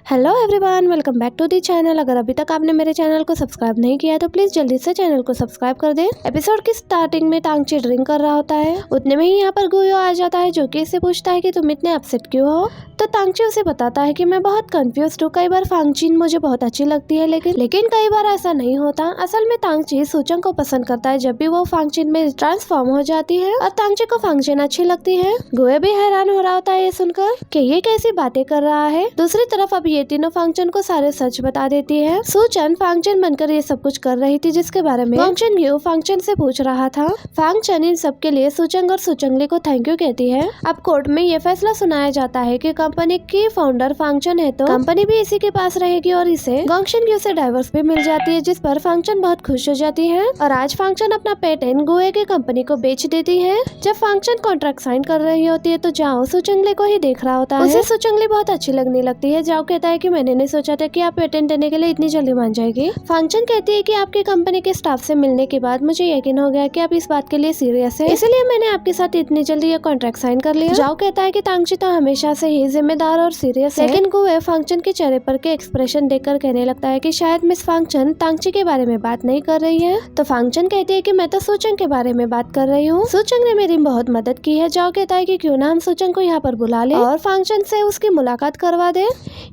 Hello everyone, welcome back to the channel. अगर अभी तक आपने मेरे चैनल को सब्सक्राइब नहीं किया है तो प्लीज जल्दी से चैनल को सब्सक्राइब कर दें। एपिसोड की स्टार्टिंग में टांगची ड्रिंक कर रहा होता है, उतने में ही यहाँ पर गुयो आ जाता है जो कि इससे पूछता है कि तुम इतने अपसेट क्यों हो। तो टांगची उसे बताता है कि मैं बहुत कंफ्यूज्ड हूँ। कई बार फांगचिन मुझे बहुत अच्छी लगती है लेकिन कई बार ऐसा नहीं होता। असल में टांगची सूचंग को पसंद करता है जब भी वो फांगचिन में ट्रांसफॉर्म हो जाती है और टांगची को फांगचिन अच्छी लगती है। गुयो भी हैरान हो रहा होता है ये सुनकर कि ये कैसी बातें कर रहा है। दूसरी तरफ अब ये तीनों फांगचन को सारे सच बता देती है। सूचन फांगचन बनकर ये सब कुछ कर रही थी जिसके बारे में फांगचन ग्यू फांगचन से पूछ रहा था। फांगचन इन सब के लिए सूचंग और सूचंगली को थैंक यू कहती है। अब कोर्ट में ये फैसला सुनाया जाता है कि कंपनी की फाउंडर फांगचन है तो कंपनी भी इसी के पास रहेगी और इसे गोंगशन ग्यू से डाइवोर्स भी मिल जाती है, जिस पर फांगचन बहुत खुश हो जाती है और आज फांगचन अपना पेटेंट गुए की कंपनी को बेच देती है। जब फांगचन कॉन्ट्रैक्ट साइन कर रही होती है तो जाओ सूचंगली को ही देख रहा होता है। उसे सूचंगली बहुत अच्छी लगने लगती है। जाओ कहता है कि मैंने नहीं सोचा था कि आप पेटेंट देने के लिए इतनी जल्दी मान जाएगी। फांगचन कहती है कि आपकी कंपनी के स्टाफ से मिलने के बाद मुझे यकीन हो गया कि आप इस बात के लिए सीरियस है, इसलिए मैंने आपके साथ इतनी जल्दी ये कॉन्ट्रैक्ट साइन कर लिया। जाओ कहता है कि टांगची तो हमेशा से ही जिम्मेदार और सीरियस है, लेकिन गुए फांगचन के चेहरे पर के एक्सप्रेशन देखकर कहने लगता है कि शायद मिस फांगचन टांगची के बारे में बात नहीं कर रही है। तो फांगचन कहती है कि मैं तो सूचंग के बारे में बात कर रही हूँ, सूचंग ने मेरी बहुत मदद की है। जाओ कहता है कि क्यों ना हम सूचंग को यहाँ पर बुला ले और फांगचन से उसकी मुलाकात करवा दे।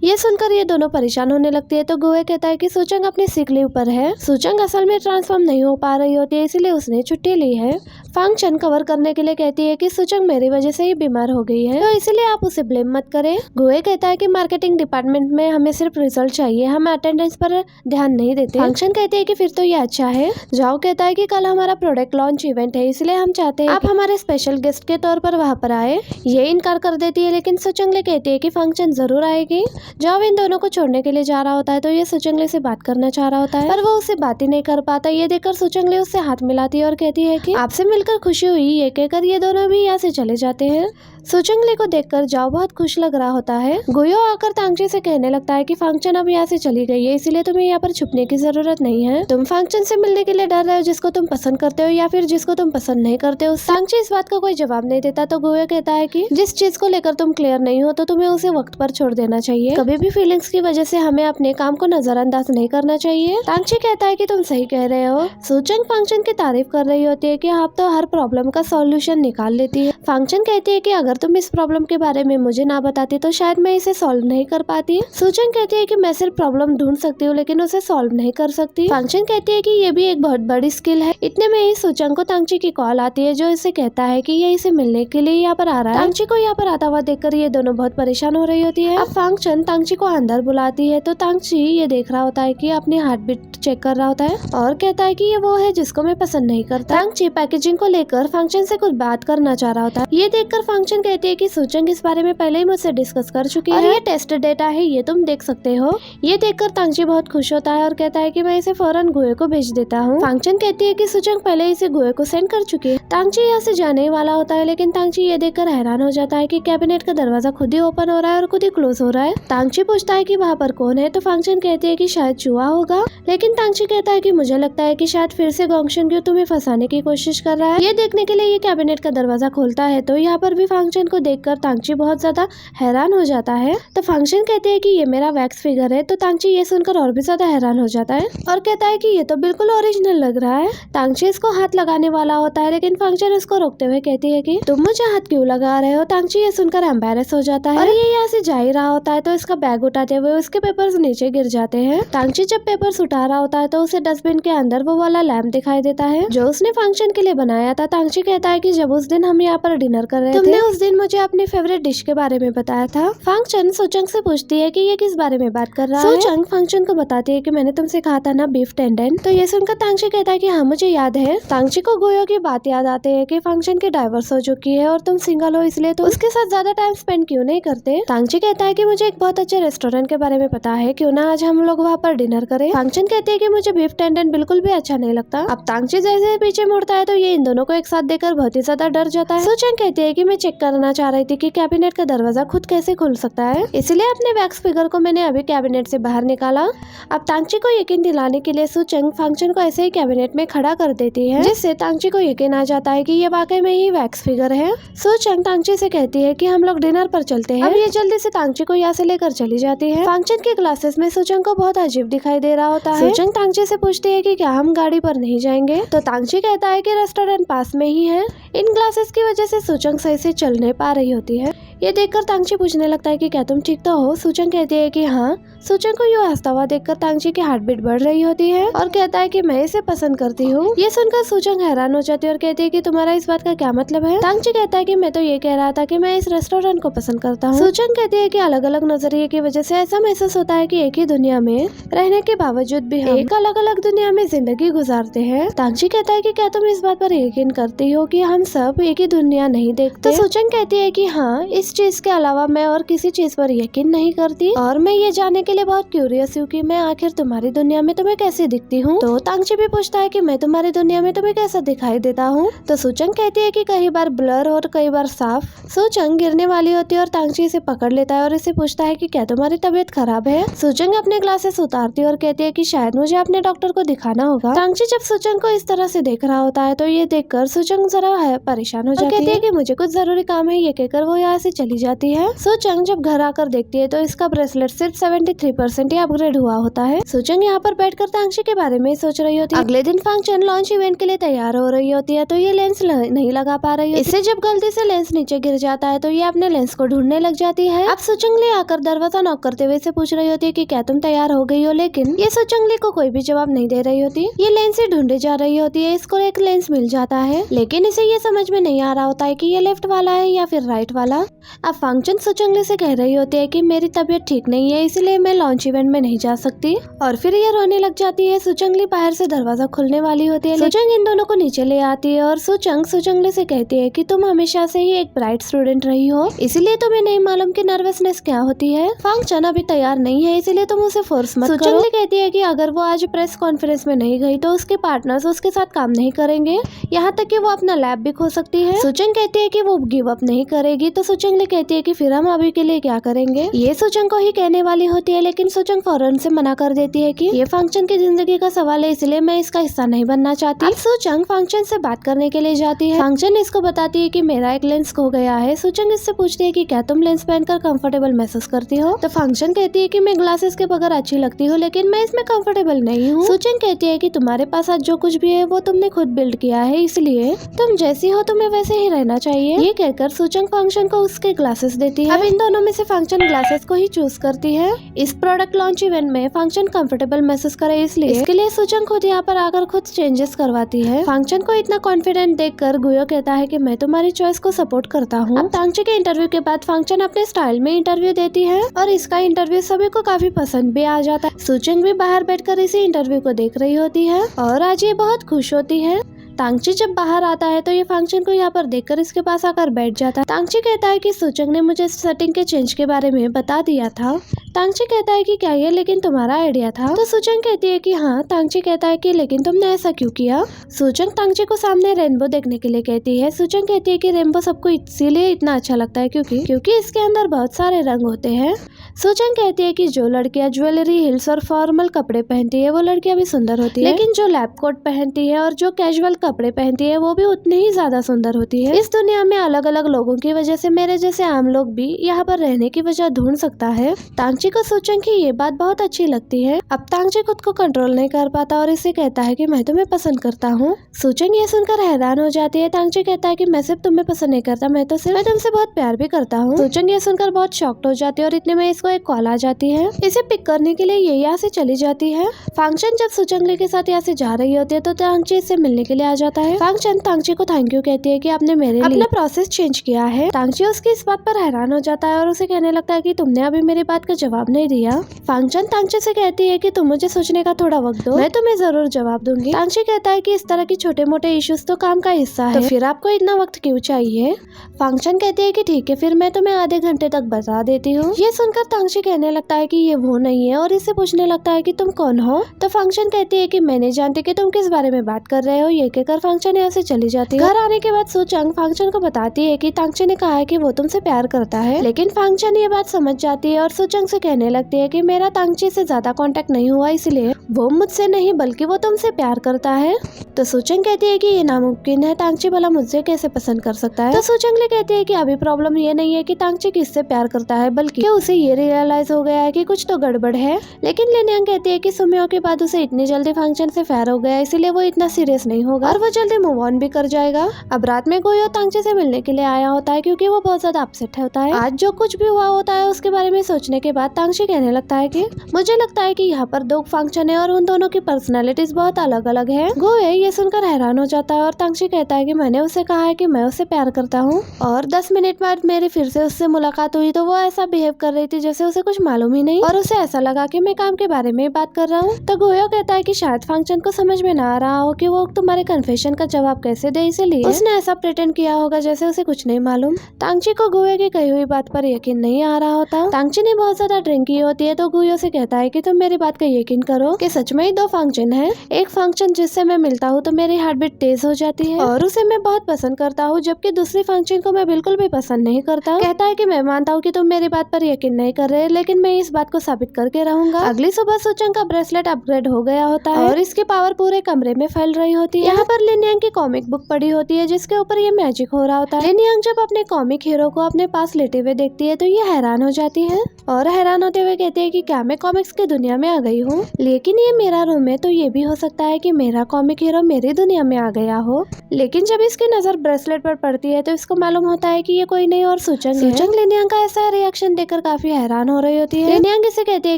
ये सुनकर ये दोनों परेशान होने लगती है तो गुए कहता है कि सूचंग अपनी सिक लीव पर है। सूचंग असल में ट्रांसफॉर्म नहीं हो पा रही होती है, इसलिए उसने छुट्टी ली है। फांगचन कवर करने के लिए कहती है कि सूचंग मेरी वजह से ही बीमार हो गई है, तो इसलिए आप उसे ब्लेम मत करें। गुए कहता है कि मार्केटिंग डिपार्टमेंट में हमें सिर्फ रिजल्ट चाहिए, हम अटेंडेंस पर ध्यान नहीं देते। फांगचन कहती है कि फिर तो ये अच्छा है। जाओ कहता है कि कल हमारा प्रोडक्ट लॉन्च इवेंट है, इसलिए हम चाहते हैं आप हमारे स्पेशल गेस्ट के तौर पर वहाँ पर आए। ये इनकार कर देती है, लेकिन सूचंगली कहती है कि फांगचन जरूर आएगी। जाओ इन दोनों को छोड़ने के लिए जा रहा होता है तो ये सूचंगली से बात करना चाह रहा होता है, पर वो उससे बात ही नहीं कर पाता। ये देखकर सूचंगली उससे हाथ मिलाती है और कहती है कि आपसे मिलकर खुशी हुई। ये कहकर ये दोनों भी यहाँ से चले जाते हैं। सूचंगली को देखकर जाओ बहुत खुश लग रहा होता है। गुयो आकर टांगची से कहने लगता है कि फांगचन अब यहाँ से चली गई है, इसलिए तुम्हें यहाँ पर छुपने की जरूरत नहीं है। तुम फांगचन से मिलने के लिए डर रहे हो जिसको तुम पसंद करते हो या फिर जिसको तुम पसंद नहीं करते हो। टांगची इस बात का कोई जवाब नहीं देता तो गुयो कहता है कि जिस चीज को लेकर तुम क्लियर नहीं हो तो तुम्हें उसे वक्त पर छोड़ देना चाहिए। कभी भी फीलिंग्स की वजह से हमें अपने काम को नजरअंदाज नहीं करना चाहिए। टांगची कहता है कि तुम सही कह रहे हो। सूचंग फांगचन की तारीफ कर रही होती है कि आप तो हर प्रॉब्लम का सॉल्यूशन निकाल लेती है। फांगचन कहती है कि अगर तुम इस प्रॉब्लम के बारे में मुझे ना बताती तो शायद मैं इसे सॉल्व नहीं कर पाती। सूचंग कहती है कि मैं सिर्फ प्रॉब्लम ढूंढ सकती हूँ लेकिन उसे सॉल्व नहीं कर सकती। फांगचन कहती है कि ये भी एक बहुत बड़ी स्किल है। इतने में ही सूचंग को टांगची की कॉल आती है जो इसे कहता है कि ये इसे मिलने के लिए यहाँ पर आ रहा है। टांगची को यहाँ पर आता हुआ देखकर ये दोनों बहुत परेशान हो रही होती है। अब फांगचन टांगची को अंदर बुलाती है तो टांगची ये देख रहा होता है कि अपनी हार्ट बीट चेक कर रहा होता है और कहता है कि ये वो है जिसको मैं पसंद नहीं करता। टांगची पैकेजिंग को लेकर फांगचन से कुछ बात करना चाह रहा होता है। ये देखकर फांगचन कहती है कि सूचंग इस बारे में पहले ही मुझसे डिस्कस कर चुकी है और ये टेस्ट डेटा है, ये तुम देख सकते हो। ये देखकर टांगची बहुत खुश होता है और कहता है कि मैं इसे फौरन गुए को भेज देता हूँ। फांगचन कहती है कि सूचंग पहले इसे गुए को सेंड कर चुकी है। टांगची यहाँ से जाने वाला होता है, लेकिन टांगची ये देखकर हैरान हो जाता है कि कैबिनेट का दरवाजा खुद ही ओपन हो रहा है और खुद ही क्लोज हो रहा है। टांगची पूछता है कि वहाँ पर कौन है तो फांगचन कहती है कि शायद चूहा होगा, लेकिन टांगची कहता है कि मुझे लगता है कि शायद फिर से गोंगशन ग्यू तुम्हें फंसाने की कोशिश कर रहा है। ये देखने के लिए ये कैबिनेट का दरवाजा खोलता है तो यहाँ पर भी फांगचन को देखकर टांगची बहुत ज्यादा हैरान हो जाता है। तो फांगचन कहते हैं कि ये मेरा वैक्स फिगर है तो टांगची ये सुनकर और भी ज्यादा हैरान हो जाता है और कहता है कि ये तो बिल्कुल ओरिजिनल लग रहा है। टांगची इसको हाथ लगाने वाला होता है, लेकिन फांगचन इसको रोकते हुए कहती है कि तुम मुझे हाथ क्यों लगा रहे हो। टांगची ये सुनकर एम्बैरेस हो जाता है और ये यहाँ से जा ही रहा होता है तो इसका बैग उठाते हुए उसके पेपर्स नीचे गिर जाते हैं। टांगची जब पेपर्स उठा रहा होता है तो उसे डस्टबिन के अंदर वो वाला लैम्प दिखाई देता है जो उसने फांगचन के लिए बनाया था। टांगची कहता है कि जब उस दिन हम यहाँ पर डिनर कर रहे थे तुमने उस दिन मुझे अपनी फेवरेट डिश के बारे में बताया था। फांगचन सूचंग से पूछती है कि ये किस बारे में बात कर रहा है। सूचंग फांगचन को बताती है कि मैंने तुमसे कहा था ना बीफ टेंडन। तो ये सुनकर टांगची कहता है कि हाँ मुझे याद है। टांगची को गुयो की बात याद आती है कि फांगचन की डाइवोर्स हो चुकी है और तुम सिंगल हो, इसलिए तुम उसके साथ ज्यादा टाइम स्पेंड क्यों नहीं करते। टांगची कहता है कि मुझे एक बहुत अच्छे रेस्टोरेंट के बारे में पता है, क्यों ना आज हम लोग वहाँ पर डिनर करें। फांगचन कहती है कि मुझे बीफ टेंडन बिल्कुल भी अच्छा नहीं लगता। अब टांगची जैसे पीछे मुड़ता है तो ये इन दोनों को एक साथ देखकर बहुत ही ज्यादा डर जाता है। सूचंग कहती है कि मैं चेक करना चाह रही थी कि कैबिनेट का दरवाजा खुद कैसे खुल सकता है, इसलिए अपने वैक्स फिगर को मैंने अभी कैबिनेट से बाहर निकाला। अब तांगची को यकीन दिलाने के लिए सुचंग फांगचन को ऐसे ही कैबिनेट में खड़ा कर देती है, जिससे तांगची को यकीन आ जाता है कि ये वाकई में ही वैक्स फिगर है। सुचंग तांगची से कहती है कि हम लोग डिनर पर चलते हैं। अब ये जल्दी से तांगची को यहाँ से लेकर चली जाती है। फांगचन के ग्लासेस में सुचंग को बहुत अजीब दिखाई दे रहा होता है। सुचंग तांगची से पूछती है कि क्या हम गाड़ी पर नहीं जाएंगे, तो तांगची कहता है कि रेस्टोरेंट पास में ही है। इन ग्लासेस की वजह से सुचंग सही से चल नहीं पा रही होती है। ये देखकर तांगची पूछने लगता है कि क्या तुम ठीक तो हो। सुचंग कहती है कि हाँ। सुचंग को यूँ हंसता हुआ देखकर तांगची की हार्ट बीट बढ़ रही होती है और कहता है कि मैं इसे पसंद करती हूँ। ये सुनकर सुचंग हैरान हो जाती है और कहती है कि तुम्हारा इस बात का क्या मतलब है। तांगची कहता है कि मैं तो ये कह रहा था कि मैं इस रेस्टोरेंट को पसंद करता हूँ। सुचंग कहती है कि अलग अलग नजरिए की वजह से ऐसा महसूस होता है कि एक ही दुनिया में रहने के बावजूद भी हम एक अलग अलग दुनिया में जिंदगी गुजारते हैं। तांगची कहता है कि क्या तुम इस बात पर यकीन करती हो कि हम सब एक ही दुनिया नहीं देखते। तो सुचंग कहती है कि हाँ, इस चीज के अलावा मैं और किसी चीज पर यकीन नहीं करती और मैं ये जानने के लिए बहुत क्यूरियस हूँ कि मैं आखिर तुम्हारी दुनिया में तुम्हें कैसे दिखती हूँ। तो तांगची भी पूछता है कि मैं तुम्हारी दुनिया में तुम्हें कैसा दिखाई देता हूँ। तो सुचंग कहती है कि कई बार ब्लर और कई बार साफ। सुचंग गिरने वाली होती है और तांगची इसे पकड़ लेता है और इसे पूछता है कि क्या तुम्हारी तबीयत खराब है। सुचंग अपने ग्लासेस उतारती है और कहती है कि शायद मुझे अपने डॉक्टर को दिखाना होगा। तांगची जब सुचंग को इस तरह से देख रहा होता है तो ये देखकर सुचंग जरा परेशान हो जाती है कि मुझे कुछ जरूरी काम है। ये कहकर वो यहाँ से चली जाती है। सुचंग जब घर आकर देखती है तो इसका ब्रेसलेट सिर्फ 73% ही अपग्रेड हुआ होता है। सुचंग यहाँ पर बैठकर तांगची के बारे में सोच रही होती है। अगले दिन फांगचन लॉन्च इवेंट के लिए तैयार हो रही होती है तो ये लेंस नहीं लगा पा रही है। इससे जब गलती से लेंस नीचे गिर जाता है तो ये अपने लेंस को ढूंढने लग जाती है। अब सुचंगली आकर दरवाजा नॉक करते हुए से पूछ रही होती है कि क्या तुम तैयार हो गई हो, लेकिन ये सुचंगली को कोई भी जवाब नहीं दे रही होती। ये लेंस ही ढूंढे जा रही होती है। इसको एक लेंस मिल जाता है, लेकिन इसे ये समझ में नहीं आ रहा होता है कि ये लेफ्ट वाला है या फिर राइट वाला। अब फांगचन सुचंगली से कह रही होती है कि मेरी तबीयत ठीक नहीं है, इसलिए मैं लॉन्च इवेंट में नहीं जा सकती और फिर ये रोने लग जाती है। सुचंगली बाहर से दरवाजा खुलने वाली होती है। सुचंग इन दोनों को नीचे ले आती है और सुचंग सुचंगली से कहती है कि तुम हमेशा से ही एक ब्राइट स्टूडेंट रही हो, इसलिए तुम्हें नहीं मालूम कि नर्वसनेस क्या होती है। फांगचन अभी तैयार नहीं है, इसलिए तुम उसे फोर्स मत करो। सुचंगली कहती है कि अगर वो आज प्रेस कॉन्फ्रेंस में नहीं गई तो उसके पार्टनर्स उसके साथ काम नहीं करेंगे, यहाँ तक कि वो अपना लैब भी खो सकती है। सुचंग कहती है कि वो गिव अप नहीं करेगी, तो सुचंगली कहती है कि फिर हम अभी के लिए क्या करेंगे। ये सुचंग को ही कहने वाली होती है, लेकिन सुचंग फौरन से मना कर देती है कि ये फांगचन की जिंदगी का सवाल है, इसलिए मैं इसका हिस्सा नहीं बनना चाहती। अब सुचंग फांगचन से बात करने के लिए जाती है। फांगचन इसको बताती है कि मेरा एक लेंस खो गया है। सुचंग इससे पूछती है कि क्या तुम लेंस पहनकर कंफर्टेबल महसूस करती हो। तो फांगचन कहती है कि मैं ग्लासेस के बगैर अच्छी लगती हूँ, लेकिन मैं इसमें कंफर्टेबल नहीं हूँ। सुचंग कहती है कि तुम्हारे पास आज जो कुछ भी है वो तुमने खुद बिल्ड किया है, इसलिए तुम जैसी हो तुम्हें वैसे ही रहना चाहिए। ये कहकर सुचंग फांगचन को उसके ग्लासेस देती है। अब इन दोनों में से फांगचन ग्लासेस को ही चूज करती है। इस प्रोडक्ट लॉन्च इवेंट में फांगचन कंफर्टेबल महसूस करे, इसलिए इसके लिए सुचंग खुद यहाँ पर आकर खुद चेंजेस करवाती है। फांगचन को इतना कॉन्फिडेंट देखकर गुयो कहता है कि मैं तुम्हारी चॉइस को सपोर्ट करता हूँ। अब तांगची के इंटरव्यू के बाद फांगचन अपने स्टाइल में इंटरव्यू देती है और इसका इंटरव्यू सभी को काफी पसंद भी आ जाता है। सुचंग भी बाहर बैठकर इसी इंटरव्यू को देख रही होती है और आज ये बहुत खुश होती है। तांगची जब बाहर आता है तो ये फांगचन को यहाँ पर देखकर इसके पास आकर बैठ जाता है। तांगची कहता है कि सुचंग ने मुझे सेटिंग के चेंज के बारे में बता दिया था। तांगची कहता है कि क्या ये लेकिन तुम्हारा आइडिया था। तो सुचंग कहती है कि हाँ। तांगची कहता है कि लेकिन तुमने ऐसा क्यों किया। सुचंग तांगची को सामने रेनबो देखने के लिए कहती है। सुचंग कहती है कि रेनबो सबको इसीलिए इतना अच्छा लगता है क्योंकि इसके अंदर बहुत सारे रंग होते हैं। सुचंग कहती है कि जो लड़कियां ज्वेलरी, हिल्स और फॉर्मल कपड़े पहनती है वो लड़कियां भी सुंदर होती है, लेकिन जो लैब कोट पहनती है और जो कैजुअल कपड़े पहनती है वो भी उतनी ही ज्यादा सुंदर होती है। इस दुनिया में अलग अलग लोगों की वजह से मेरे जैसे आम लोग भी यहाँ पर रहने की वजह ढूंढ सकता है। तांगची को सुचंग की ये बात बहुत अच्छी लगती है। अब तांगची खुद को कंट्रोल नहीं कर पाता और इसे कहता है कि मैं तुम्हें पसंद करता हूँ। सुचंग ये सुनकर हैरान हो जाती है। तांगची कहता है कि मैं सिर्फ तुम्हें पसंद नहीं करता, मैं तुमसे बहुत प्यार भी करता हूँ। सुचंग ये सुनकर बहुत शॉक्ड हो जाती है और इतने में इसको एक कॉल आ जाती है। इसे पिक करने के लिए ये यहाँ से चली जाती है। फांगचन जब सुचंगली के साथ यहाँ से जा रही होती है तो तांगची इससे मिलने के लिए आ जाता है। फांगचन तांगची को थैंक यू कहती है कि आपने मेरे लिए अपना प्रोसेस चेंज किया है। तांगची उसकी इस बात पर हैरान हो जाता है और उसे कहने लगता है कि तुमने अभी मेरी बात का जवाब नहीं दिया। फांगचन तांगची से कहती है कि तुम मुझे सोचने का थोड़ा वक्त दो, मैं तुम्हें जरूर जवाब दूंगी। तांगची कहता है कि इस तरह की छोटे मोटे इश्यूज तो काम का हिस्सा है, तो फिर आपको इतना वक्त क्यों चाहिए। फांगचन कहती है कि ठीक है, फिर मैं तुम्हें आधे घंटे तक बता देती हूँ। ये सुनकर तांगची कहने लगता है कि ये वो नहीं है और इससे पूछने लगता है कि तुम कौन हो। तो फांगचन कहती है कि मैं नहीं जानती कि तुम किस बारे में बात कर रहे हो। ये कहकर देकर फंक्शन यहाँ से चली जाती है। घर आने के बाद सुचंग फंक्शन को बताती है कि तांगची ने कहा है कि वो तुमसे प्यार करता है, लेकिन फंक्शन ये बात समझ जाती है और सुचंग से कहने लगती है कि मेरा तांगची से ज्यादा कांटेक्ट नहीं हुआ, इसलिए वो मुझसे नहीं बल्कि वो तुमसे प्यार करता है। तो सुचंग कहती है कि ये नामुमकिन है, तांगची भला मुझसे कैसे पसंद कर सकता है। तो सुचंग कहती है कि अभी प्रॉब्लम ये नहीं है कि तांगची किससे प्यार करता है, बल्कि उसे ये रियलाइज हो गया है कि कुछ तो गड़बड़ है। लेकिन लिनयांग कहती है कि सुमियो के बाद उसे इतनी जल्दी फंक्शन से प्यार हो गया, इसीलिए वो इतना सीरियस नहीं होगा और वो जल्दी मूव ऑन भी कर जाएगा। अब रात में गोयो तांगची से मिलने के लिए आया होता है क्योंकि वो बहुत ज्यादा अपसेट होता है। आज जो कुछ भी हुआ होता है उसके बारे में सोचने के बाद तांगची कहने लगता है कि मुझे लगता है कि यहाँ पर दो फंक्शन है और उन दोनों की पर्सनैलिटीज बहुत अलग अलग है। गोयो ये सुनकर हैरान हो जाता है और तांगची कहता है कि मैंने उसे कहा है कि मैं उसे प्यार करता हूँ और 10 मिनट बाद मेरी फिर से उससे मुलाकात हुई तो वो ऐसा बिहेव कर रही थी जैसे उसे कुछ मालूम ही नहीं और उसे ऐसा लगा कि मैं काम के बारे में बात कर रहा हूँ। तो गोयो कहता है कि शायद फंक्शन को समझ में ना आ रहा हो कि वो तुम्हारे कन्फेशन का जवाब कैसे दे, इसलिए उसने ऐसा प्रिटेंड किया होगा जैसे उसे कुछ नहीं मालूम। तांगची को गोयो की कही हुई बात पर यकीन नहीं आ रहा होता। तांगची ने बहुत ज्यादा ड्रिंक की होती है तो गोयो से कहता है कि तुम मेरी बात का यकीन करो कि सच में ही दो फंक्शन है। एक फंक्शन जिससे मैं मिलता हूँ तो मेरी हार्ट बीट तेज हो जाती है और उसे मैं बहुत पसंद करता हूँ, जबकि दूसरी फंक्शन को मैं बिल्कुल भी पसंद नहीं करता। कहता है कि मैं मानता हूँ कि तुम मेरी बात पर यकीन नहीं कर रहे, लेकिन मैं इस बात को साबित करके रहूंगा। अगली सुबह सुचंग का ब्रेसलेट अपग्रेड हो गया होता है और इसकी पावर पूरे कमरे में फैल रही होती है। यहाँ पर लिनयांग की कॉमिक बुक पड़ी होती है जिसके ऊपर ये मैजिक हो रहा होता है। लिनयांग जब अपने कॉमिक हीरो को अपने पास लेटे हुए देखती है तो ये हैरान हो जाती है और हैरान होते हुए कहती है कि क्या मैं कॉमिक्स की दुनिया में आ गई हूँ, लेकिन ये मेरा रूम है तो ये भी हो सकता है कि मेरा कॉमिक हीरो मेरी दुनिया में आ गया हो। लेकिन जब इसकी नजर ब्रेसलेट पर पड़ती है तो इसको मालूम होता है कि ये कोई नहीं और सुचंग है। सुचंग लिनयांग का ऐसा रिएक्शन देखकर काफी हैरान हो रही होती है। लिनयांग इसे कहती है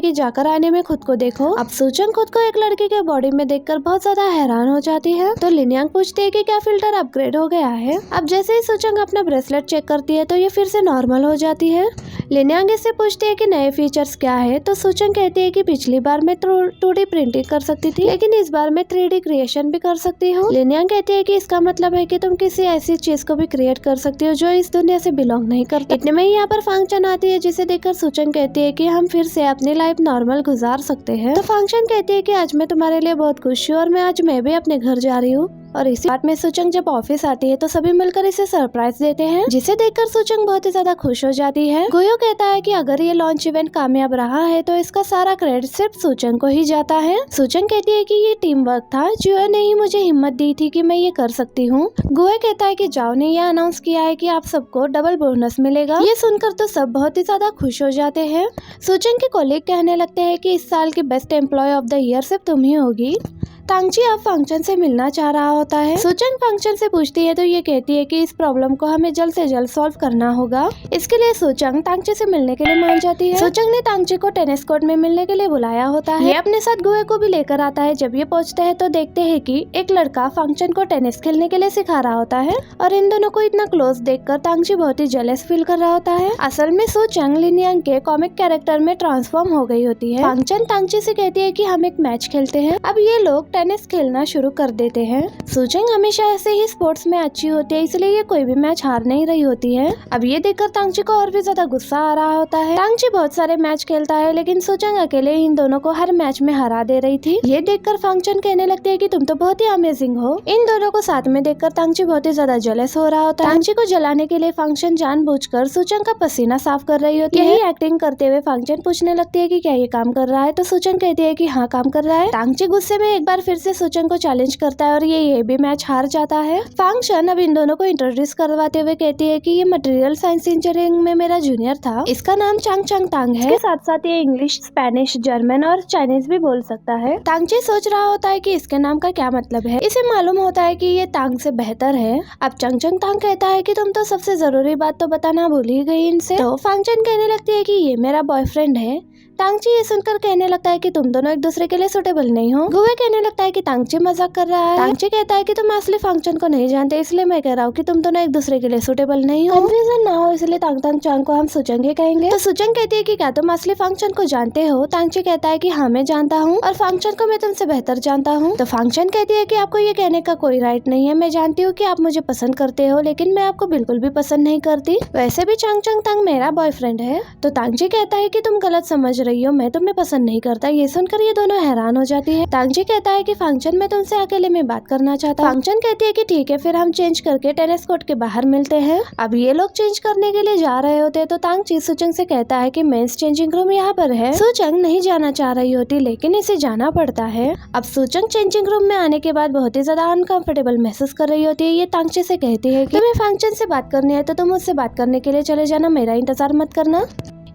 कि जाकर आईने में खुद को देखो। अब सुचंग खुद को एक लड़की के बॉडी में देखकर बहुत ज्यादा हैरान हो जाती है। तो लिनयांग पूछती है कि क्या फिल्टर अपग्रेड हो गया है। अब जैसे ही सुचंग अपना ब्रेसलेट चेक करती है तो ये फिर से नॉर्मल हो जाती है। लिनयांग इससे पूछती है कि नए फीचर्स क्या है। तो सुचंग कहती है कि पिछली बार मैं 2D प्रिंटिंग कर सकती थी, लेकिन इस बार मैं 3D क्रिएशन भी कर सकती हूँ। लिनयांग कहती है कि इसका मतलब है कि तुम किसी ऐसी चीज को भी क्रिएट कर सकती हो जो इस दुनिया से बिलोंग नहीं करती। इतने में यहाँ पर फंक्शन आती है जिसे देखकर सुचंग कहती है कि हम फिर से अपनी लाइफ नॉर्मल गुजार सकते हैं। तो फंक्शन कहती है कि आज मैं तुम्हारे लिए बहुत खुश हूँ और आज मैं भी अपने घर जा रही हूँ। और इसी बात में सुचंग जब ऑफिस आती है तो सभी मिलकर इसे सरप्राइज देते हैं, जिसे देखकर सुचंग बहुत ही ज्यादा खुश हो जाती है। गोयो कहता है कि अगर ये लॉन्च इवेंट कामयाब रहा है तो इसका सारा क्रेडिट सिर्फ सुचंग को ही जाता है। सुचंग कहती है कि ये टीम वर्क था, जियो ने ही मुझे हिम्मत दी थी कि मैं ये कर सकती हूँ। गोयो कहता है कि जाओ ने यह अनाउंस किया है कि आप सबको डबल बोनस मिलेगा। ये सुनकर तो सब बहुत ही ज्यादा खुश हो जाते हैं। सुचंग के कॉलीग कहने लगते हैं कि इस साल की best employee of the year सिर्फ तुम ही होगी। तांगची अब फंक्शन से मिलना चाह रहा होता है। सुचंग फंक्शन से पूछती है तो ये कहती है कि इस प्रॉब्लम को हमें जल्द से जल्द सॉल्व करना होगा। इसके लिए सुचंग तांगची से मिलने के लिए मान जाती है। सुचंग ने तांगची को टेनिस कोर्ट में मिलने के लिए बुलाया होता है। ये अपने साथ गोयो को भी लेकर आता है। जब ये पहुंचते हैं तो देखते हैं कि एक लड़का फंक्शन को टेनिस खेलने के लिए सिखा रहा होता है और इन दोनों को इतना क्लोज देखकर तांगची बहुत ही जेलस फील कर रहा होता है। असल में सुचंग लिनयांग के कॉमिक कैरेक्टर में ट्रांसफॉर्म हो गई होती है। फंक्शन तांगची से कहती है कि हम एक मैच खेलते हैं। अब ये लोग टेनिस खेलना शुरू कर देते हैं। सुचंग हमेशा ऐसे ही स्पोर्ट्स में अच्छी होती है, इसलिए ये कोई भी मैच हार नहीं रही होती है। अब ये देखकर तांगची को और भी ज्यादा गुस्सा आ रहा होता है। तांगची बहुत सारे मैच खेलता है लेकिन सुचंग अकेले इन दोनों को हर मैच में हरा दे रही थी। ये देखकर फंक्शन कहने लगती है कि तुम तो बहुत ही अमेजिंग हो। इन दोनों को साथ में देखकर तांगची बहुत ही ज्यादा जेलस हो रहा होता है। तांगची को जलाने के लिए फंक्शन जानबूझकर सुचंग का पसीना साफ कर रही होती है। यही एक्टिंग करते हुए फंक्शन पूछने लगती है कि क्या ये काम कर रहा है। तो सुचंग कहती है कि हाँ काम कर रहा है। तांगची गुस्से में एक बार फिर से सुचंग को चैलेंज करता है और ये भी मैच हार जाता है। फंक्शन अब इन दोनों को इंट्रोड्यूस करवाते हुए कहती है कि ये मटेरियल साइंस इंजीनियरिंग में मेरा जूनियर था। इसका नाम चांग चांग तांग है। इसके साथ साथ ये इंग्लिश, स्पेनिश, जर्मन और चाइनीज भी बोल सकता है। तांगची सोच रहा होता है कि इसके नाम का क्या मतलब है। इसे मालूम होता है कि ये तांग से बेहतर है। अब चांग चांग तांग कहता है कि तुम तो सबसे जरूरी बात तो बताना भूल ही गई इनसे। तो फंक्शन कहने लगती है कि ये मेरा बॉयफ्रेंड है। तांगची ये सुनकर कहने लगता है कि तुम दोनों एक दूसरे के लिए सुटेबल नहीं हो। गोयो कहने लगता है कि तांगची मजाक कर रहा है। तांगची कहता है कि तुम असली फंक्शन को नहीं जानते, इसलिए मैं कह रहा हूँ कि तुम दोनों एक दूसरे के लिए सुटेबल नहीं हो। कंफ्यूजन ना हो इसलिए तांग तांग चांग को हम सुचंग ही कहेंगे। तो सुचंग कहती है कि क्या तुम असली फंक्शन को जानते हो। तांगची कहता है कि हाँ मैं जानता हूँ और फंक्शन को मैं तुमसे बेहतर जानता हूँ। तो फंक्शन कहती है कि आपको ये कहने का कोई राइट नहीं है। मैं जानती हूँ कि आप मुझे पसंद करते हो, लेकिन मैं आपको बिल्कुल भी पसंद नहीं करती। वैसे भी चांग चांग तांग मेरा बॉयफ्रेंड है। तो तांगची कहता है कि तुम गलत समझ रही हो, मैं तुम्हें पसंद नहीं करता। ये सुनकर ये दोनों हैरान हो जाती है। तांगची कहता है कि फंक्शन में तुमसे अकेले में बात करना चाहता हूँ। फंक्शन कहती है कि ठीक है, फिर हम चेंज करके टेनिस कोर्ट के बाहर मिलते हैं। अब ये लोग चेंज करने के लिए जा रहे होते तो तांगची सुचंग से कहता है कि मेंस चेंजिंग रूम यहाँ पर है। सुचंग नहीं जाना चाह रही होती लेकिन इसे जाना पड़ता है। अब सुचंग चेंजिंग रूम में आने के बाद बहुत ही ज्यादा अनकंफर्टेबल महसूस कर रही होती है। ये तांगची से कहती है कि तुम्हें फंक्शन से बात करनी है तो तुम मुझसे बात करने के लिए चले जाना, मेरा इंतजार मत करना।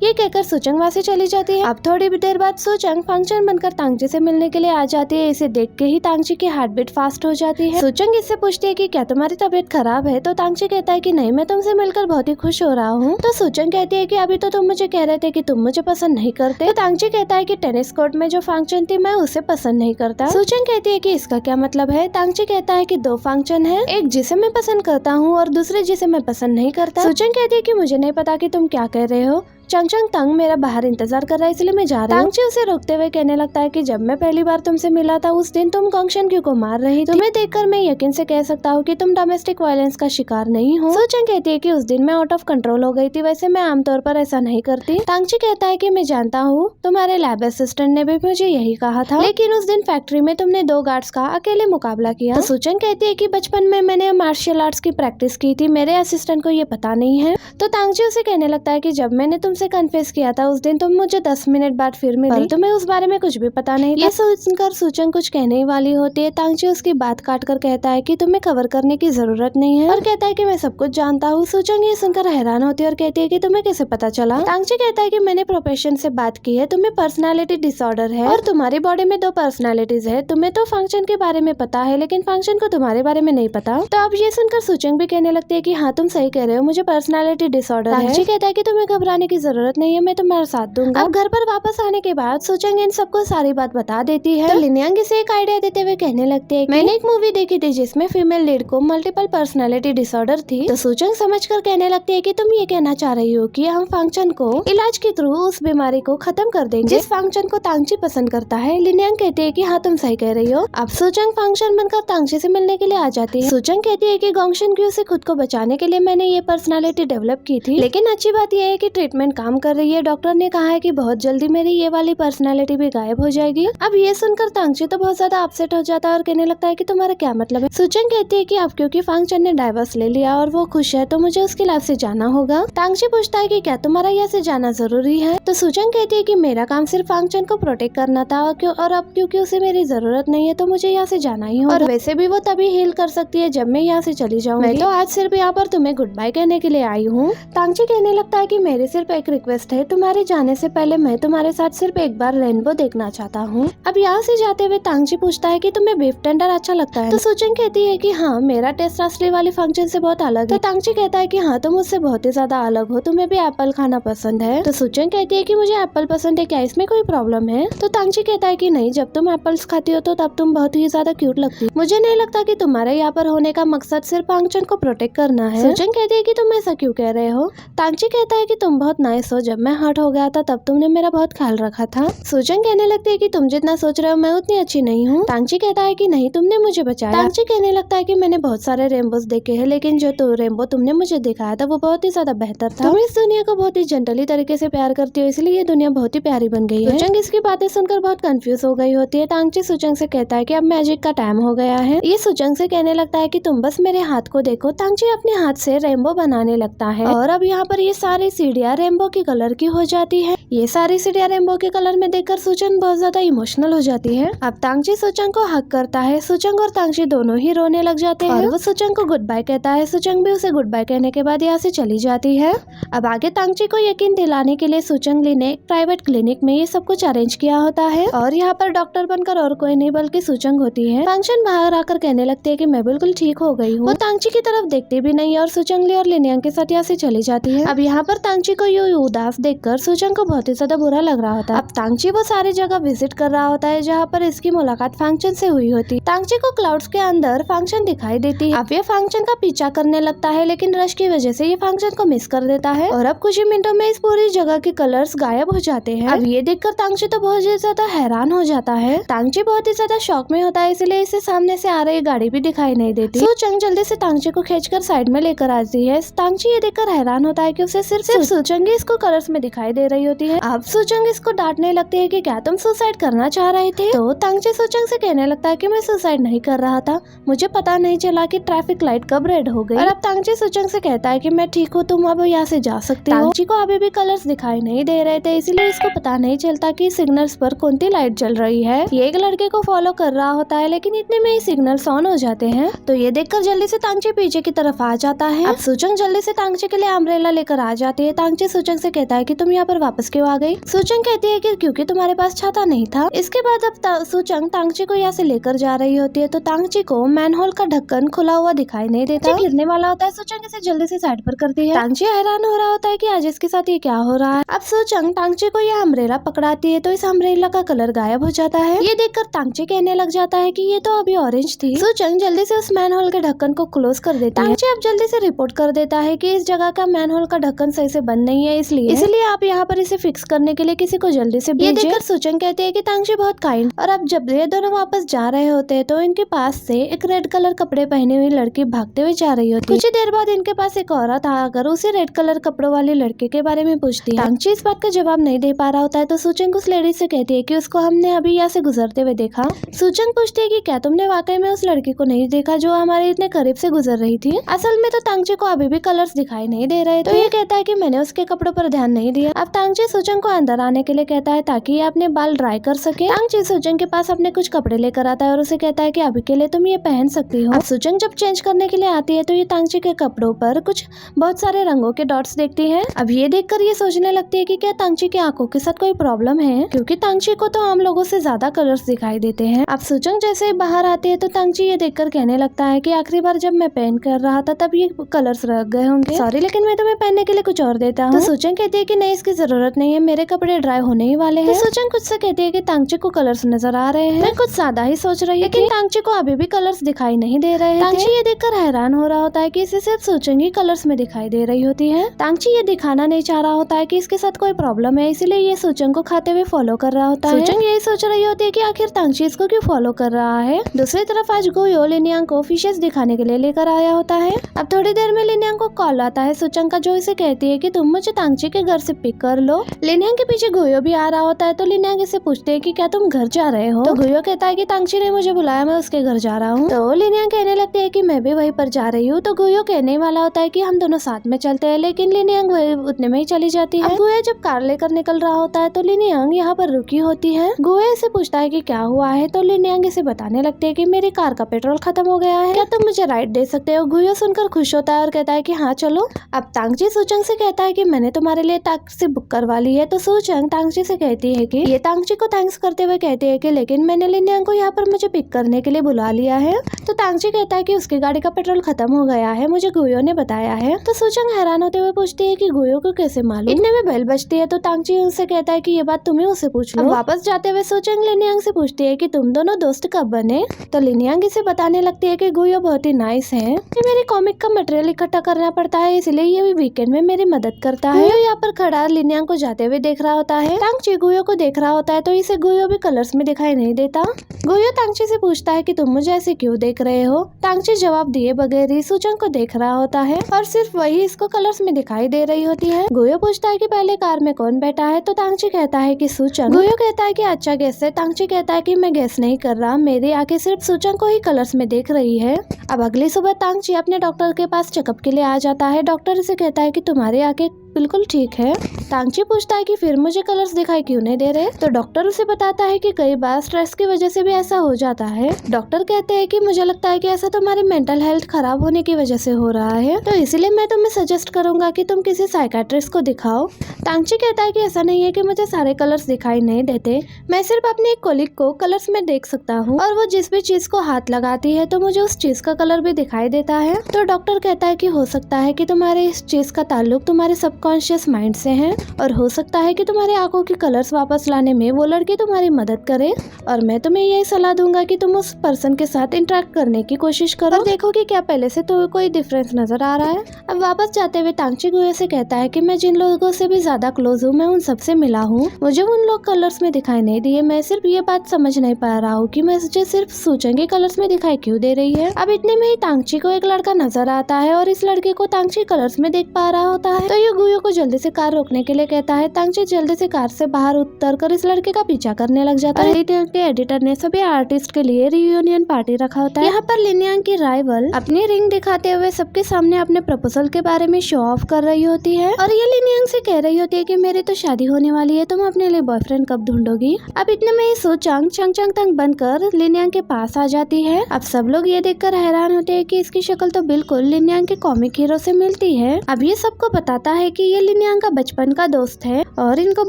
ये कहकर सुचंग वहाँ से चली जाती है। अब थोड़ी देर बाद सुचंग फंक्शन बनकर तांगची से मिलने के लिए आ जाती है। इसे देख के ही तांगची की हार्ट बीट फास्ट हो जाती है। सुचंग इससे पूछती है कि क्या तुम्हारी तबीयत खराब है? तो तांगची कहता है कि नहीं, मैं तुमसे मिलकर बहुत ही खुश हो रहा हूँ। तो सुचंग कहती है कि अभी तो तुम मुझे कह रहे थे कि तुम मुझे पसंद नहीं करते। तो तांगची कहता है कि टेनिस कोर्ट में जो फंक्शन थी मैं उसे पसंद नहीं करता। सुचंग कहती है कि इसका क्या मतलब है? तांगची कहता है कि 2 फंक्शन है, एक जिसे मैं पसंद करता हूँ और दूसरे जिसे मैं पसंद नहीं करता। सुचंग कहती है कि मुझे नहीं पता कि तुम क्या कह रहे हो। चंगचंग तंग मेरा बाहर इंतजार कर रहा है इसलिए मैं जा रही हूँ। तांगची उसे रोकते हुए कहने लगता है कि जब मैं पहली बार तुमसे मिला था उस दिन तुम गॉन्गशन को मार रही थी। तुम्हें देखकर मैं यकीन से कह सकता हूँ कि तुम डोमेस्टिक वायलेंस का शिकार नहीं हो। सुचंग कहती है कि उस दिन मैं आउट ऑफ कंट्रोल हो गई थी, वैसे मैं आमतौर पर ऐसा नहीं करती। तांगची कहता है कि मैं जानता हूँ, तुम्हारे लैब असिस्टेंट ने भी मुझे यही कहा था, लेकिन उस दिन फैक्ट्री में तुमने 2 गार्ड्स का अकेले मुकाबला किया। तो सुचंग कहती है कि बचपन में मैंने मार्शल आर्ट्स की प्रैक्टिस की थी, मेरे असिस्टेंट को ये पता नहीं है। तो तांगची उसे कहने लगता है कि जब मैंने तुमसे कन्फेस किया था उस दिन तुम मुझे 10 मिनट बाद फिर मिली, तुम्हें उस बारे में कुछ भी पता नहीं था। ये सुनकर सुचंग कुछ कहने ही वाली होती है। तांगची उसकी बात काट कर कहता है कि तुम्हें कवर करने की जरूरत नहीं है और कहता है कि मैं सब कुछ जानता हूँ। सुचंग ये सुनकर हैरान होती है और कहती है कि तुम्हें कैसे पता चला? तांगची कहता है कि मैंने प्रोफेशन से बात की है, तुम्हें पर्सनालिटी डिसऑर्डर है और तुम्हारी बॉडी में 2 पर्सनालिटीज है। तुम्हें तो फंक्शन के बारे में पता है लेकिन फंक्शन को तुम्हारे बारे में नहीं पता। तो अब ये सुनकर सुचंग भी कहने लगती है कि हाँ तुम सही कह रहे हो, मुझे पर्सनालिटी डिसऑर्डर है। तांगची कहता है कि तुम्हें घबराने की जरूरत नहीं है, मैं तुम्हारा साथ दूंगा। अब घर पर वापस आने के बाद सुचंग इन सबको सारी बात बता देती है। तो लिनयांग इसे एक आइडिया देते हुए कहने लगती है मैंने एक मूवी देखी थी जिसमें फीमेल लीड को मल्टीपल पर्सनालिटी डिसऑर्डर थी। तो सुचंग समझकर कहने लगती है कि तुम ये कहना चाह रही हो कि हम फंक्शन को इलाज के थ्रू उस बीमारी को खत्म कर देंगे जिस फंक्शन को तांगची पसंद करता है। लिनयांग कहती है कि हाँ तुम सही कह रही हो। अब सुचंग फंक्शन बनकर तांगची से मिलने के लिए आ जाती है। सुचंग कहती है कि गॉन्गशन क्यू से खुद को बचाने के लिए मैंने ये पर्सनालिटी डेवलप की थी, लेकिन अच्छी बात यह है कि ट्रीटमेंट काम कर रही है। डॉक्टर ने कहा है कि बहुत जल्दी मेरी ये वाली पर्सनालिटी भी गायब हो जाएगी। अब ये सुनकर तांगची तो बहुत ज्यादा अपसेट हो जाता है और कहने लगता है कि तुम्हारा क्या मतलब है? सुचंग कहती है कि अब क्योंकि फंक्शन ने डाइवर्स ले लिया और वो खुश है तो मुझे उसकी लाइफ से जाना होगा। तांगची पूछता है कि क्या तुम्हारा यहाँ से जाना जरूरी है? तो सुचंग कहती है कि मेरा काम सिर्फ फंक्शन को प्रोटेक्ट करना था और अब क्योंकि उसे मेरी जरूरत नहीं है तो मुझे यहाँ से जाना ही होगा। और वैसे भी वो तभी हील कर सकती है जब मैं यहाँ से चली जाऊंगी। मैं तो आज सिर्फ यहाँ पर तुम्हें गुड बाय कहने के लिए आई हूँ। तांगची कहने लगता है कि मेरी सिर्फ एक रिक्वेस्ट है, तुम्हारे जाने से पहले मैं तुम्हारे साथ सिर्फ एक बार रेनबो देखना चाहता हूँ। अब यहाँ से जाते हुए तांगची पूछता है कि तुम्हें बीफ टेंडर अच्छा लगता है? तो सुचंग कहती है कि हाँ, मेरा टेस्ट असली वाली फंक्शन से बहुत अलग है। तो तांगची कहता है कि हाँ तुम मुझसे बहुत ही ज्यादा अलग हो, तुम्हें भी एप्पल खाना पसंद है। तो सुचंग कहती है कि मुझे एप्पल पसंद है, क्या इसमें कोई प्रॉब्लम है? तो तांगची कहता है कि नहीं, जब तुम एप्पल्स खाती हो तो तब तुम बहुत ही ज्यादा क्यूट लगती हो। मुझे नहीं लगता कि तुम्हारे यहाँ पर होने का मकसद सिर्फ फंक्शन को प्रोटेक्ट करना है। सुचंग कहती है कि तुम ऐसा क्यों कह रहे हो? तांगची कहता है कि तुम बहुत नाइस हो, जब मैं हर्ट हो गया था तब तुमने मेरा बहुत ख्याल रखा था। सुचंग कहने लगती है कि तुम जितना सोच रहे हो मैं उतनी अच्छी नहीं हूँ। तांगची कहता है कि नहीं, तुमने मुझे बचाया। तांगची कहने लगता है कि मैंने बहुत सारे रेनबोस देखे हैं लेकिन जो रेनबो तुमने मुझे दिखाया था वो बहुत ही ज्यादा बेहतर था। तुम इस दुनिया को बहुत ही जेंटली तरीके से प्यार करती हो, इसलिए ये दुनिया बहुत ही प्यारी बन गई है। सुचंग इसकी बातें सुनकर बहुत कंफ्यूज हो गई होती है। तांगची सुचंग से कहता है कि अब मैजिक का टाइम हो गया है। ये सुचंग से कहने लगता है कि तुम बस मेरे हाथ को देखो। तांगची अपने हाथ से रेनबो बनाने लगता है और अब यहाँ पर ये सारी सीढ़ियाँ रेनबो की कलर की हो जाती है। ये सारी सीढ़ियाँ रेनबो के कलर में देखकर सुचंग बहुत ज्यादा इमोशनल हो जाती है। अब तांगची सुचंग को हक करता है। सुचंग और तांगची दोनों ही रोने लग जाते हैं और वो सुचंग को गुड बाय कहता है। सुचंग भी उसे गुड बाय कहने के बाद यहाँ से चली जाती है। अब आगे तांगची को यकीन दिलाने के लिए सुचंग ली ने एक प्राइवेट क्लिनिक में ये सब कुछ अरेंज किया होता है और यहाँ पर डॉक्टर बनकर और कोई नहीं बल्कि सुचंग होती है। फंक्शन बाहर आकर कहने लगती है कि मैं बिल्कुल ठीक हो गई हूँ। वो तांगची की तरफ देखती भी नहीं और सुचंग ली और लिनयांग के साथ यहाँ से चली जाती है। अब यहाँ पर तांगची को ये उदास देखकर सुचंग को बहुत ही ज्यादा बुरा लग रहा होता है। अब तांगची वो सारी जगह विजिट कर रहा होता है जहाँ पर इसकी मुलाकात फंक्शन से हुई होती। तांगची को क्लाउड्स के अंदर फंक्शन दिखाई देती है। अब ये फंक्शन का पीछा करने लगता है लेकिन रश की वजह से ये फंक्शन को मिस कर देता है और अब कुछ ही मिनटों में इस पूरी जगह के कलर्स गायब हो जाते हैं। अब ये देखकर तांगची तो बहुत ज्यादा हैरान हो जाता है। तांगची बहुत ही ज्यादा शॉक में होता है, इसलिए इसे सामने से आ रही गाड़ी भी दिखाई नहीं देती। सुचंग जल्दी से तांगची को खींचकर साइड में लेकर आती है। तांगची ये देखकर हैरान होता है कि उसे सिर्फ सुचंग ही इसको कलर्स में दिखाई दे रही होती है। अब सूचंग इसको डांटने लगती है कि क्या तुम सुसाइड करना चाह रहे थे? तो तांगची सूचंग से कहने लगता है कि मैं सुसाइड नहीं कर रहा था, मुझे पता नहीं चला कि ट्रैफिक लाइट कब रेड हो गई। और अब तांगची सूचंग से कहता है कि मैं ठीक हूँ, तुम अब यहाँ से जा सकते हो। तांगची को अभी भी कलर्स दिखाई नहीं दे रहे थे, इसलिए इसको पता नहीं चलता कि सिग्नल्स पर कौन सी लाइट जल रही है। ये एक लड़के को फॉलो कर रहा होता है, लेकिन इतने में ही सिग्नल्स ऑन हो जाते हैं। तो ये देखकर जल्दी से तांगची पीछे की तरफ आ जाता है। अब सूचंग जल्दी से तांगची के लिए अम्ब्रेला लेकर आ जाती है। तांगची सूचंग से कहता है कि तुम यहाँ पर वापस क्यों आ गई? सूचंग कहती है कि क्योंकि तुम्हारे पास छाता नहीं था। इसके बाद अब सूचंग तांगची को यहाँ से लेकर जा रही होती है, तो तांगची को मैनहोल का ढक्कन खुला हुआ दिखाई नहीं देता। गिरने वाला होता है, सूचंग इसे जल्दी से साइड पर करती है। तांगची हैरान हो रहा होता है कि आज इसके साथ ये क्या हो रहा है। अब सूचंग तांगची को यह अम्ब्रेला पकड़ाती है, तो इस अम्ब्रेला का कलर गायब हो जाता है। ये देखकर तांगची कहने लग जाता है कि ये तो अभी ऑरेंज थी। सूचंग जल्दी से उस मैनहोल के ढक्कन को क्लोज कर देता है। तांगची अब जल्दी से रिपोर्ट कर देता है कि इस जगह का मैनहोल का ढक्कन सही से बंद नहीं है, इसलिए आप यहाँ पर इसे फिक्स करने के लिए किसी को जल्दी से भेजिए। ये देखकर सूचंग कहती है कि तांगची बहुत काइंड। और अब जब ये दोनों वापस जा रहे होते हैं, तो इनके पास से एक रेड कलर कपड़े पहने हुई लड़की भागते हुए जा रही होती है। कुछ ही देर बाद इनके पास एक औरत आकर उसे रेड कलर कपड़ों वाले लड़के के बारे में पूछती है। तांगची इस बात का जवाब नहीं दे पा रहा होता है, तो सूचंग उस लेडी से कहती है कि उसको हमने अभी यहाँ से गुजरते हुए देखा। सूचंग पूछती है कि क्या तुमने वाकई में उस लड़की को नहीं देखा जो हमारे इतने करीब से गुजर रही थी? असल में तो तांगची को अभी भी कलर्स दिखाई नहीं दे रहे, तो ये कहता है कि मैंने उसके कपड़ों पर ध्यान नहीं दिया। अब तांगची सूचंग को अंदर आने के लिए कहता है ताकि ये अपने बाल ड्राई कर सके। तांगची सूचंग के पास अपने कुछ कपड़े लेकर आता है और उसे कहता है कि अभी के लिए तुम ये पहन सकती हो। अब सूचंग जब चेंज करने के लिए आती है, तो ये तांगची के कपड़ों पर कुछ बहुत सारे रंगों के डॉट्स देखती है। अब ये देखकर ये सोचने लगती है कि क्या तांगची की आंखों के साथ कोई प्रॉब्लम है, क्योंकि तांगची को तो आम लोगों से ज्यादा कलर्स दिखाई देते हैं। अब सूचंग जैसे ही बाहर आती है, तो तांगची ये देखकर कहने लगता है कि आखिरी बार जब मैं पेन कर रहा था तब ये कलर्स रख गए होंगे, सॉरी, लेकिन मैं तुम्हें पहनने के लिए कुछ और देता हूँ। तो सूचंग कहती है कि नहीं, इसकी जरूरत नहीं है, मेरे कपड़े ड्राई होने ही वाले हैं। तो सूचंग कुछ से कहती है कि तांगची को कलर्स नजर आ रहे हैं, मैं कुछ ज्यादा ही सोच रही है, लेकिन तांगची को अभी भी कलर्स दिखाई नहीं दे रहे हैं। तांगची ये देखकर हैरान हो रहा होता है कि इसे सिर्फ सूचंग ही कलर्स में दिखाई दे रही होती है। तांगची ये दिखाना नहीं चाह रहा होता है कि इसके साथ कोई प्रॉब्लम है, इसलिए ये सूचंग को खाते हुए फॉलो कर रहा होता है। सूचंग यही सोच रही होती है कि आखिर तांगची इसको क्यों फॉलो कर रहा है। दूसरी तरफ आज गोयो लिनयांग को फिशेस दिखाने के लिए लेकर आया होता है। अब थोड़ी देर में लिनयांग को कॉल आता है सूचंग का, जो इसे कहती है कि तुम मुझे तांगची के घर से पिक कर लो। लिनयांग के पीछे गोयो भी आ रहा होता है, तो लिनयांग इसे पूछते है कि क्या तुम घर जा रहे हो? तो गोयो कहता है कि तांगची ने मुझे बुलाया, मैं उसके घर जा रहा हूँ। तो लिनयांग कहने लगती है कि मैं भी वहीं पर जा रही हूँ। तो गोयो कहने वाला होता है कि हम दोनों साथ में चलते हैं, लेकिन लिनयांग उतने में ही चली जाती है। अब गोयो जब कार लेकर निकल रहा होता है, तो लिनयांग यहाँ पर रुकी होती है। गोयो इसे पूछता है कि क्या हुआ है, तो लिनयांग इसे बताने लगती है कि मेरी कार का पेट्रोल खत्म हो गया है, क्या तुम मुझे राइड दे सकते हो? गोयो सुनकर खुश होता है और कहता है कि हाँ चलो। अब तांगची सूचंग से कहता है कि मैंने तुम्हारे लिए टैक्सी बुक करवा ली है। तो सूचंग तांगची से कहती है कि ये तांगची को थैंक्स करते हुए कहती है कि लेकिन मैंने लिनयांग को यहाँ पर मुझे पिक करने के लिए बुला लिया है। तो तांगची कहता है कि उसकी गाड़ी का पेट्रोल खत्म हो गया है, मुझे गोयो ने बताया है। तो सूचंग हैरान होते हुए पूछती है कि गोयो को कैसे मालूम। इतने में बेल बजती है, तो तांगची उनसे कहता है कि ये बात तुम्हें उससे पूछ लो। वापस जाते हुए सूचंग लिनयांग से पूछती है कि तुम दोनों दोस्त कब बने? तो लिनयांग इसे बताने लगती है कि गोयो बहुत ही नाइस है, मेरे कॉमिक का मटेरियल इकट्ठा करना पड़ता है, इसलिए ये भी वीकेंड में मेरी मदद करता है। गोयो यहाँ पर खड़ा लिनयांग को जाते हुए देख रहा होता है। तांगची गोयो को देख रहा होता है, तो इसे गोयो भी कलर्स में दिखाई नहीं देता। गोयो तांगची से पूछता है कि तुम मुझे ऐसे क्यों देख रहे हो? तांगची जवाब दिए बगैर ही सूचंग को देख रहा होता है, और सिर्फ वही इसको कलर्स में दिखाई दे रही होती है। गोयो पूछता है कि पहले कार में कौन बैठा है? तो तांगची कहता है कि सूचंग। गोयो कहता है कि अच्छा गेस है। तांगची कहता है कि मैं गेस नहीं कर रहा, मेरी आंखें सिर्फ सूचंग को ही कलर्स में देख रही है। अब अगली सुबह तांगची अपने डॉक्टर के पास चेकअप के लिए आ जाता है। डॉक्टर इसे कहता है कि तुम्हारी आंखें बिल्कुल ठीक है। तांगची पूछता है कि फिर मुझे कलर्स दिखाई क्यों नहीं दे रहे? तो डॉक्टर उसे बताता है कि कई बार स्ट्रेस की वजह से भी ऐसा हो जाता है। डॉक्टर कहते हैं कि मुझे लगता है कि ऐसा तुम्हारी मेंटल हेल्थ खराब होने की वजह से हो रहा है, तो इसलिए मैं तुम्हें सजेस्ट करूंगा कि तुम किसी साइकेट्रिस्ट को दिखाओ। तांगची कहता है कि ऐसा नहीं है कि मुझे सारे कलर्स दिखाई नहीं देते, मैं सिर्फ अपने एक कोलिग को कलर्स में देख सकता हूँ, और वो जिस भी चीज को हाथ लगाती है तो मुझे उस चीज का कलर भी दिखाई देता है। तो डॉक्टर कहता है कि हो सकता है कि तुम्हारे इस चीज का ताल्लुक तुम्हारे सबकॉन्शियस माइंड से है, और हो सकता है कि तुम्हारे आंखों की कलर्स वापस लाने में वो लड़की तुम्हारी मदद करे। और मैं तुम्हें यही सलाह दूंगा कि तुम उस पर्सन के साथ इंटरेक्ट करने की कोशिश करो और देखो कि क्या पहले से तो कोई डिफरेंस नजर आ रहा है। अब वापस जाते हुए तांगची गुयो से कहता है कि मैं जिन लोगों से भी ज्यादा क्लोज हूँ मैं उन सबसे मिला हूँ, मुझे उन लोग कलर्स में दिखाई नहीं दिए। मैं सिर्फ ये बात समझ नहीं पा रहा हूँ कि मुझे सिर्फ सूचंगी कलर्स में दिखाई क्यों दे रही है। अब इतने में ही तांगची को एक लड़का नजर आता है और इस लड़के को तांगची कलर्स में देख पा रहा होता है, तो ये गुयो को जल्दी से कार रोकने के लिए कहता है। तांगची जल्दी से कार से बाहर उतरकर इस लड़के का पीछा करने लग जाता है। के एडिटर ने सभी आर्टिस्ट के लिए रियूनियन पार्टी रखा होता है। यहाँ पर लिनयांग की राइवल अपनी रिंग दिखाते हुए सबके सामने अपने प्रपोजल के बारे में शो ऑफ कर रही होती है और ये लिनयांग से कह रही होती है कि मेरी तो शादी होने वाली है, तुम अपने लिए बॉयफ्रेंड कब ढूंढोगी। अब इतने में ही सो चंग तंग बनकर लिनयांग के पास आ जाती है। अब सब लोग ये देखकर हैरान होते हैं कि इसकी शक्ल तो बिल्कुल लिनयांग के कॉमिक हीरो से मिलती है। अब ये सबको बताता है कि ये लिनयांग का बचपन का दोस्त है और इनको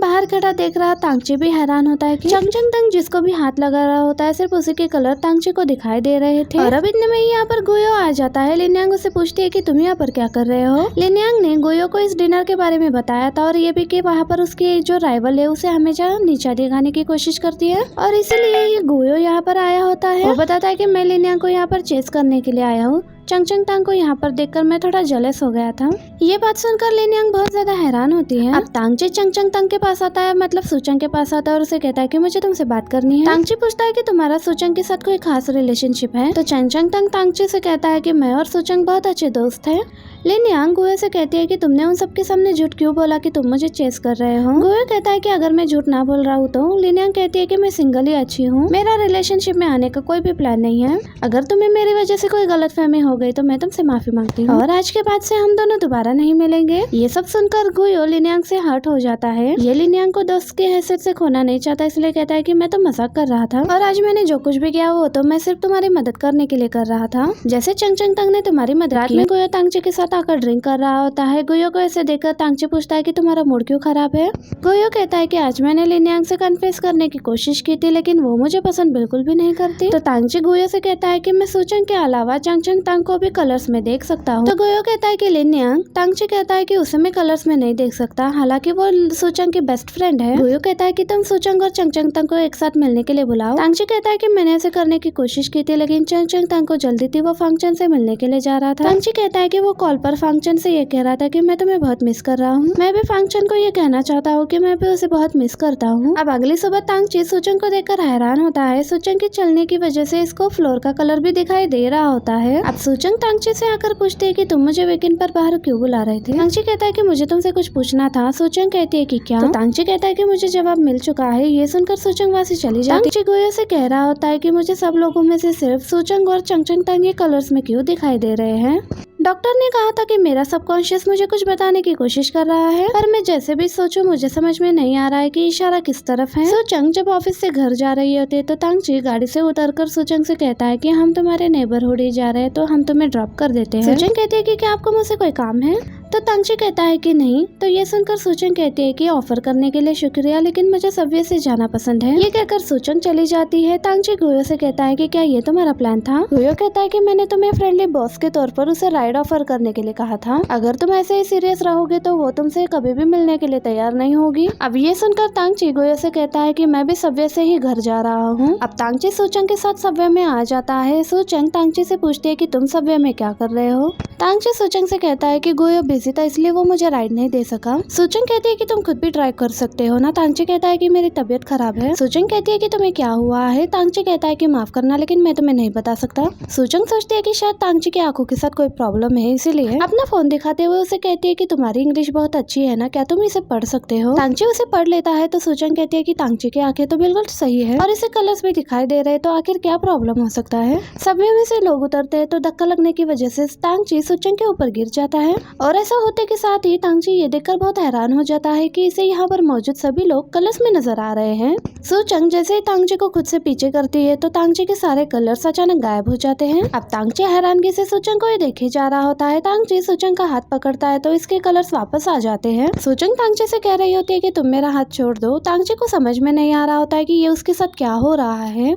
बाहर खड़ा देख रहा तांगची भी हैरान होता है कि चंग तंग जिसको भी हाथ लगा रहा होता है सिर्फ उसी के कलर तांगची को दिखाई दे रहे थे। और अब इतने में यहाँ पर गुयो आ जाता है। लिनयांग उससे पूछती है कि तुम यहाँ पर क्या कर रहे हो। लिनयांग ने गुयो को इस डिनर के बारे में बताया था और ये भी कि वहाँ पर उसकी जो राइवल है उसे हमेशा नीचा दिखाने की कोशिश करती है और इसीलिए ये गुयो यहाँ पर आया होता है। वो बताता है कि मैं लिनयांग को यहाँ पर चेस करने के लिए आया हूँ। चंग तंग को यहाँ पर देखकर मैं थोड़ा जेलस हो गया था। ये बात सुनकर लिनयांग बहुत ज्यादा हैरान होती है। अब तांगची चंग तंग के पास आता है, मतलब सूचंग के पास आता है और उसे कहता है कि मुझे तुमसे बात करनी है। तांगची पूछता है कि तुम्हारा सूचंग के साथ कोई खास रिलेशनशिप है, तो चंग तंग तांगची से कहता है कि मैं और सूचंग बहुत अच्छे दोस्त हैं। लिनयांग गुयो से कहती है कि तुमने उन सबके सामने झूठ क्यों बोला कि तुम मुझे चेस कर रहे हो। गुयो कहता है कि अगर मैं झूठ ना बोल रहा हूँ तो। लिनयांग कहती है कि मैं सिंगल ही अच्छी हूँ, मेरा रिलेशनशिप में आने का कोई भी प्लान नहीं है। अगर तुम्हें मेरी वजह से कोई गलतफहमी हो गई तो मैं तुमसे माफी मांगती हूँ और आज के बाद से हम दोनों दोबारा नहीं मिलेंगे। ये सब सुनकर गुयो लिनयांग से हर्ट हो जाता है। ये लिनयांग को दोस्त की हैसियत से खोना नहीं चाहता, इसलिए कहता है कि मैं तो मजाक कर रहा था और आज मैंने जो कुछ भी किया वो तो मैं सिर्फ तुम्हारी मदद करने के लिए कर रहा था। जैसे चंग तंग ने तुम्हारी मदद की। गुयो तांगची के साथ आकर ड्रिंक कर रहा होता है। गुयो को ऐसे देखकर तांगची पूछता है कि तुम्हारा मूड क्यों खराब है। गुयो कहता है कि आज मैंने लिनयांग से कन्फेस करने की कोशिश की थी लेकिन वो मुझे पसंद बिल्कुल भी नहीं करती। तो तांगची गुयो से कहता है कि मैं सूचंग के अलावा चंग तंग को भी कलर्स में देख सकता हूँ। तो गुयो कहता है कि लिनयांग, तांगची कहता है कि उसे मैं कलर्स में नहीं देख सकता, हालांकि वो सूचंग की बेस्ट फ्रेंड है। गुयो कहता है कि तुम सूचंग और चंग तंग को एक साथ मिलने के लिए बुलाओ। तांगची कहता है कि मैंने ऐसे करने की कोशिश की थी लेकिन चंग तंग को जल्दी थी, वो फंक्शन से मिलने के लिए जा रहा था। तांगची कहता है कि वो कॉल पर फंक्शन से ये कह रहा था कि मैं तुम्हें बहुत मिस कर रहा हूँ। मैं भी फंक्शन को ये कहना चाहता हूँ कि मैं भी उसे बहुत मिस करता हूँ। अब अगली सुबह तांगची सूचंग को देखकर हैरान होता है। सूचंग के चलने की वजह से इसको फ्लोर का कलर भी दिखाई दे रहा होता है। अब सूचंग तांगची से आकर पूछती है कि तुम मुझे वीकेंड पर बाहर क्यों बुला रहे थे। तांगची कहता है कि मुझे तुमसे कुछ पूछना था। सूचंग कहती है कि क्या। तो तांगची कहता है कि मुझे जवाब मिल चुका है। ये सुनकर सूचंग वहाँ से चली जाती है। तांगची गुयो से कह रहा होता है कि मुझे सब लोगों में से सिर्फ सूचंग और चंग तंग ये कलर्स में क्यों दिखाई दे रहे हैं। डॉक्टर ने कहा था कि मेरा सबकॉन्शियस मुझे कुछ बताने की कोशिश कर रहा है, पर मैं जैसे भी सोचूं मुझे समझ में नहीं आ रहा है कि इशारा किस तरफ है। सूचंग जब ऑफिस से घर जा रही होती है तो तांगची गाड़ी से उतरकर सूचंग से कहता है कि हम तुम्हारे नेबरहुड ही जा रहे हैं तो हम तुम्हें ड्रॉप कर देते हैं। सूचंग कहती है कि क्या आपको मुझसे कोई काम है, तो तांगची कहता है कि नहीं। तो ये सुनकर सूचंग कहती है कि ऑफर करने के लिए शुक्रिया लेकिन मुझे सबवे से जाना पसंद है। ये कहकर सूचंग चली जाती है। तांगची गुयो से कहता है कि क्या ये तुम्हारा प्लान था। गुयो कहता है कि मैंने तुम्हें फ्रेंडली बॉस के तौर पर उसे राइड ऑफर करने के लिए कहा था, अगर तुम ऐसे ही सीरियस रहोगे तो वो तुमसे कभी भी मिलने के लिए तैयार नहीं होगी। अब ये सुनकर तांगची गुयो से कहता है कि मैं भी सबवे से ही घर जा रहा हूँ। अब तांगची सूचंग के साथ सबवे में आ जाता है। सूचंग तांगची से पूछती है कि तुम सबवे में क्या कर रहे हो। तांगची सूचंग से कहता है कि गुयो बिजी था इसलिए वो मुझे राइड नहीं दे सका। सूचंग कहती है कि तुम खुद भी ड्राइव कर सकते हो ना। तांगची कहता है कि मेरी तबीयत खराब है। सूचंग कहती है कि तुम्हें क्या हुआ है। तांगची कहता है कि माफ करना लेकिन मैं तुम्हें नहीं बता सकता। सूचंग सोचती है कि शायद तांगची की आंखों के साथ कोई प्रॉब्लम है, इसीलिए अपना फोन दिखाते हुए उसे कहती है कि तुम्हारी इंग्लिश बहुत अच्छी है ना, क्या तुम इसे पढ़ सकते हो। तांगची उसे पढ़ लेता है तो सूचंग कहती है कि तांगची की आंखें तो बिल्कुल सही है और इसे कलर्स भी दिखाई दे रहे, तो आखिर क्या प्रॉब्लम हो सकता है। सबवे में से लोग उतरते हैं तो धक्का लगने की वजह से तांगची सूचंग के ऊपर गिर जाता है और ऐसा होते के साथ ही तांगची ये देखकर बहुत हैरान हो जाता है कि इसे यहाँ पर मौजूद सभी लोग कलर्स में नजर आ रहे हैं। सूचंग जैसे ही तांगची को खुद से पीछे करती है तो तांगची के सारे कलर्स अचानक गायब हो जाते हैं। अब तांगची हैरानगी से सूचंग को ये देखे जा रहा होता है। तांगची सूचंग का हाथ पकड़ता है तो इसके कलर्स वापस आ जाते हैं। सूचंग तांगची से कह रही होती है कि तुम मेरा हाथ छोड़ दो। तांगची को समझ में नहीं आ रहा होता है कि ये उसके साथ क्या हो रहा है।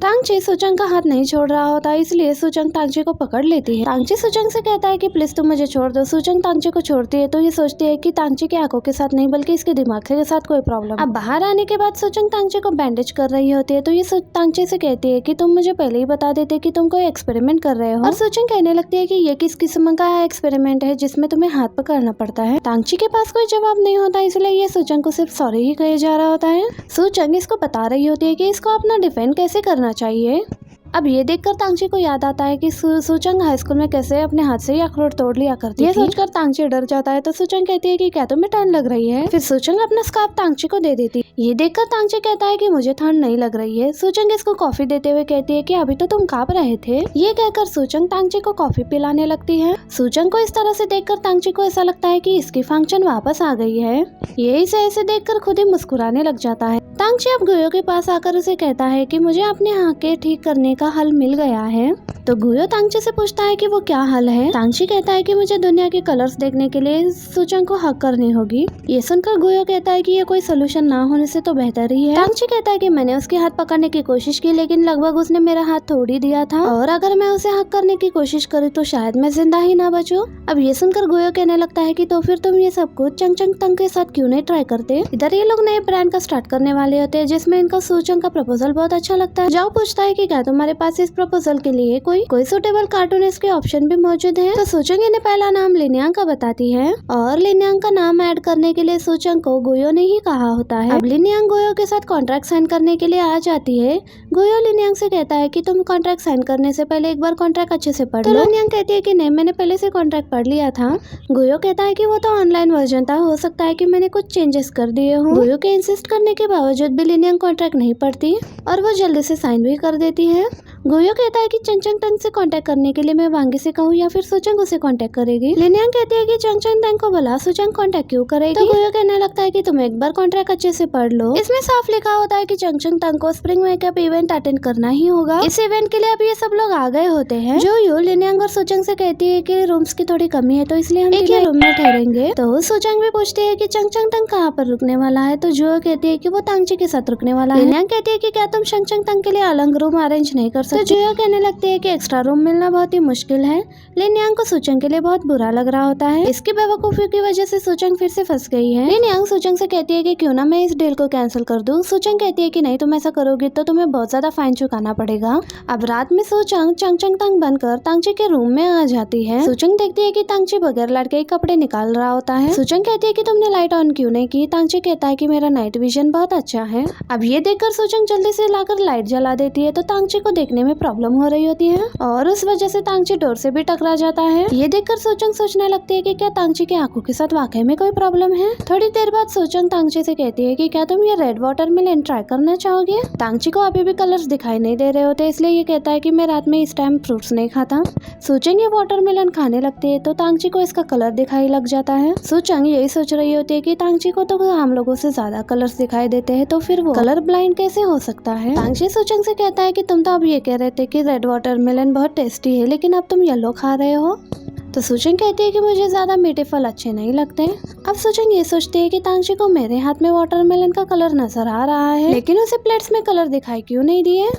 तांगची सूचंग का हाथ नहीं छोड़ रहा होता, इसलिए सूचंग तांगची को पकड़ लेती है। तांगची सूचंग से कहता है कि प्लीज तुम मुझे छोड़ दो। सूचंग तांगची को छोड़ती है तो ये सोचती है कि तांगची की आंखों के साथ नहीं बल्कि इसके दिमाग के साथ कोई प्रॉब्लम। अब बाहर आने के बाद सूचंग तांगची को बैंडेज कर रही होती है तो ये तांगची से कहती है कि तुम मुझे पहले ही बता देते कि तुम कोई एक्सपेरिमेंट कर रहे हो। और सूचंग कहने लगती है कि ये किस किस्म का एक्सपेरिमेंट है जिसमें तुम्हें हाथ पकड़ना पड़ता है। तांगची के पास कोई जवाब नहीं होता, इसलिए ये सूचंग को सिर्फ सॉरी ही कहे जा रहा होता है। सूचंग इसको बता रही होती है कि इसको अपना डिफेंड कैसे करना चाहिए। अब ये देखकर तांगची को याद आता है कि सूचंग हाई स्कूल में कैसे अपने हाथ से ही अखरोट तोड़ लिया करती थी। ये सोचकर तांगची डर जाता है तो सूचंग कहती है कि क्या तुम्हें ठंड लग रही है। फिर सूचंग अपना स्कार्फ तांगची को दे देती। ये देखकर तांगची कहता है कि मुझे ठंड नहीं लग रही है। सूचंग इसको कॉफी देते हुए कहती है कि अभी तो तुम कांप रहे थे। ये कहकर सूचंग तांगची को कॉफी पिलाने लगती है। सूचंग को इस तरह से देखकर तांगची को ऐसा लगता है कि इसकी फंक्शन वापस आ गई है। ये इसे ऐसे देखकर खुद ही मुस्कुराने लग जाता है। तांगची अब गुयो के पास आकर उसे कहता है कि मुझे अपने आंखें ठीक करने का हल मिल गया है। तो गुयो तांगची से पूछता है कि वो क्या हल है। तांगची कहता है कि मुझे दुनिया के कलर्स देखने के लिए सूचंग को हक करनी होगी। ये सुनकर गुयो कहता है कि ये कोई सोल्यूशन ना होने से तो बेहतर ही है। तांगची कहता है कि मैंने उसके हाथ पकड़ने की कोशिश की लेकिन लगभग उसने मेरा हाथ तोड़ ही दिया था और अगर मैं उसे हक करने की कोशिश करूँ तो शायद मैं जिंदा ही ना बचूं। अब ये सुनकर गुयो कहने लगता है कि तो फिर तुम ये सब कुछ चंगचंग तंग के साथ क्यों नहीं ट्राई करते। इधर ये लोग नए ब्रांड का स्टार्ट करने वाले होते हैं जिसमें इनका सूचंग का प्रपोजल बहुत अच्छा लगता है। जाओ पूछता है कि क्या तुम्हारे पास इस प्रपोजल के लिए कोई सुटेबल कार्टूनिस्ट के ऑप्शन भी मौजूद है। तो सूचंग इन्हें पहला नाम लिन्यांग का बताती है और लिन्यांग का नाम ऐड करने के लिए सूचंग को गुयो ने ही कहा होता है। अब लिन्यांग गुयो के साथ कॉन्ट्रैक्ट साइन करने के लिए आ जाती है। गुयो लिन्यांग से कहता है कि तुम कॉन्ट्रैक्ट साइन करने से पहले एक बार कॉन्ट्रैक्ट अच्छे से पढ़ लो। तो लिन्यांग कहती है कि नहीं, मैंने पहले से कॉन्ट्रैक्ट पढ़ लिया था। गुयो कहता है कि वो तो ऑनलाइन वर्जन था, हो सकता है कि मैंने कुछ चेंजेस कर दिए हूँ। गुयो के इंसिस्ट करने के बावजूद भी लिन्यांग कॉन्ट्रैक्ट नहीं पढ़ती और वो जल्दी से साइन भी कर देती है। गुयो कहता है कि चंगचंग तंग से कांटेक्ट करने के लिए मैं वांगी से कहूँ या फिर सूचंग उसे कांटेक्ट करेगी। लिन्यांग कहती है कि चंगचंग तंग को भला सूचंग कांटेक्ट क्यों करेगी। तो गुयो कहने लगता है कि तुम एक बार कॉन्ट्रैक्ट अच्छे से पढ़ लो। इसमें साफ लिखा होता है कि चंगचंग तंग को स्प्रिंग मेकअप इवेंट अटेंड करना ही होगा। इस इवेंट के लिए अब ये सब लोग आ गए होते हैं। जो यू लिन्यांग और सूचंग से कहती है कि रूम्स की थोड़ी कमी है तो इसलिए हम एक ही रूम में ठहरेंगे। तो सूचंग भी पूछती है कि चंगचंग तंग कहाँ पर रुकने वाला है। तो जो कहती है कि वो तांगची के साथ रुकने वाला है। लिन्यांग कहती है कि क्या तुम चंगचंग तंग के लिए अलग रूम अरेंज नहीं कर सकते। जो कहने लगती है कि एक्स्ट्रा रूम मिलना बहुत ही मुश्किल है। लिन्यांग को सूचंग के लिए बहुत बुरा लग रहा होता है। इसकी बेवकूफी की वजह से सूचंग फिर से फंस गई है। लिन्यांग सूचंग से कहती है कि क्यों ना मैं इस डील को कैंसिल कर दूं। सूचंग कहती है कि नहीं, तुम ऐसा करोगी तो तुम्हें बहुत ज्यादा फाइन चुकाना पड़ेगा। अब रात में सूचंग चंगचंग तंग बनकर तांगची के रूम में आ जाती है। सूचंग देखती है कि तांगची बगैर लाइट के कपड़े निकाल रहा होता है। सूचंग कहती है कि तुमने लाइट ऑन क्यों नहीं की। तांगची कहता है कि मेरा नाइट विजन बहुत अच्छा है। अब ये देखकर सूचंग जल्दी से लाकर लाइट जला देती है तो तांगची को देखने में प्रॉब्लम हो रही होती है और उस वजह से तांगची डोर से भी टकरा जाता है। ये देखकर सूचंग सोचने लगती है कि क्या तांगची की आंखों के साथ वाकई में कोई प्रॉब्लम है। थोड़ी देर बाद सूचंग तांगची से कहती है कि क्या तुम ये रेड वाटरमेलन ट्राई करना चाहोगे। तांगची को अभी भी कलर्स दिखाई नहीं दे रहे होते इसलिए ये कहता है कि मैं रात में इस टाइम फ्रूट्स नहीं खाता। सूचंग ये वाटरमेलन खाने लगती है तो तांगची को इसका कलर दिखाई लग जाता है। सूचंग यही सोच रही होती है कि तांगची को तो हम लोगों से ज्यादा कलर्स दिखाई देते हैं तो फिर वो कलर ब्लाइंड कैसे हो सकता है। तांगची सूचंग से कहता है कि तुम तो अब ये कह रहे थे कि रेड वाटरमेलन बहुत टेस्टी है लेकिन अब तुम येलो खा रहे हो। तो सूचंग कहती है कि मुझे ज्यादा मीठे फल अच्छे नहीं लगते। अब सूचंग ये सोचती है कि तांगची को मेरे हाथ में वाटरमेलन का कलर नजर आ रहा है लेकिन उसे प्लेट्स में कलर दिखाई क्यों नहीं दिए।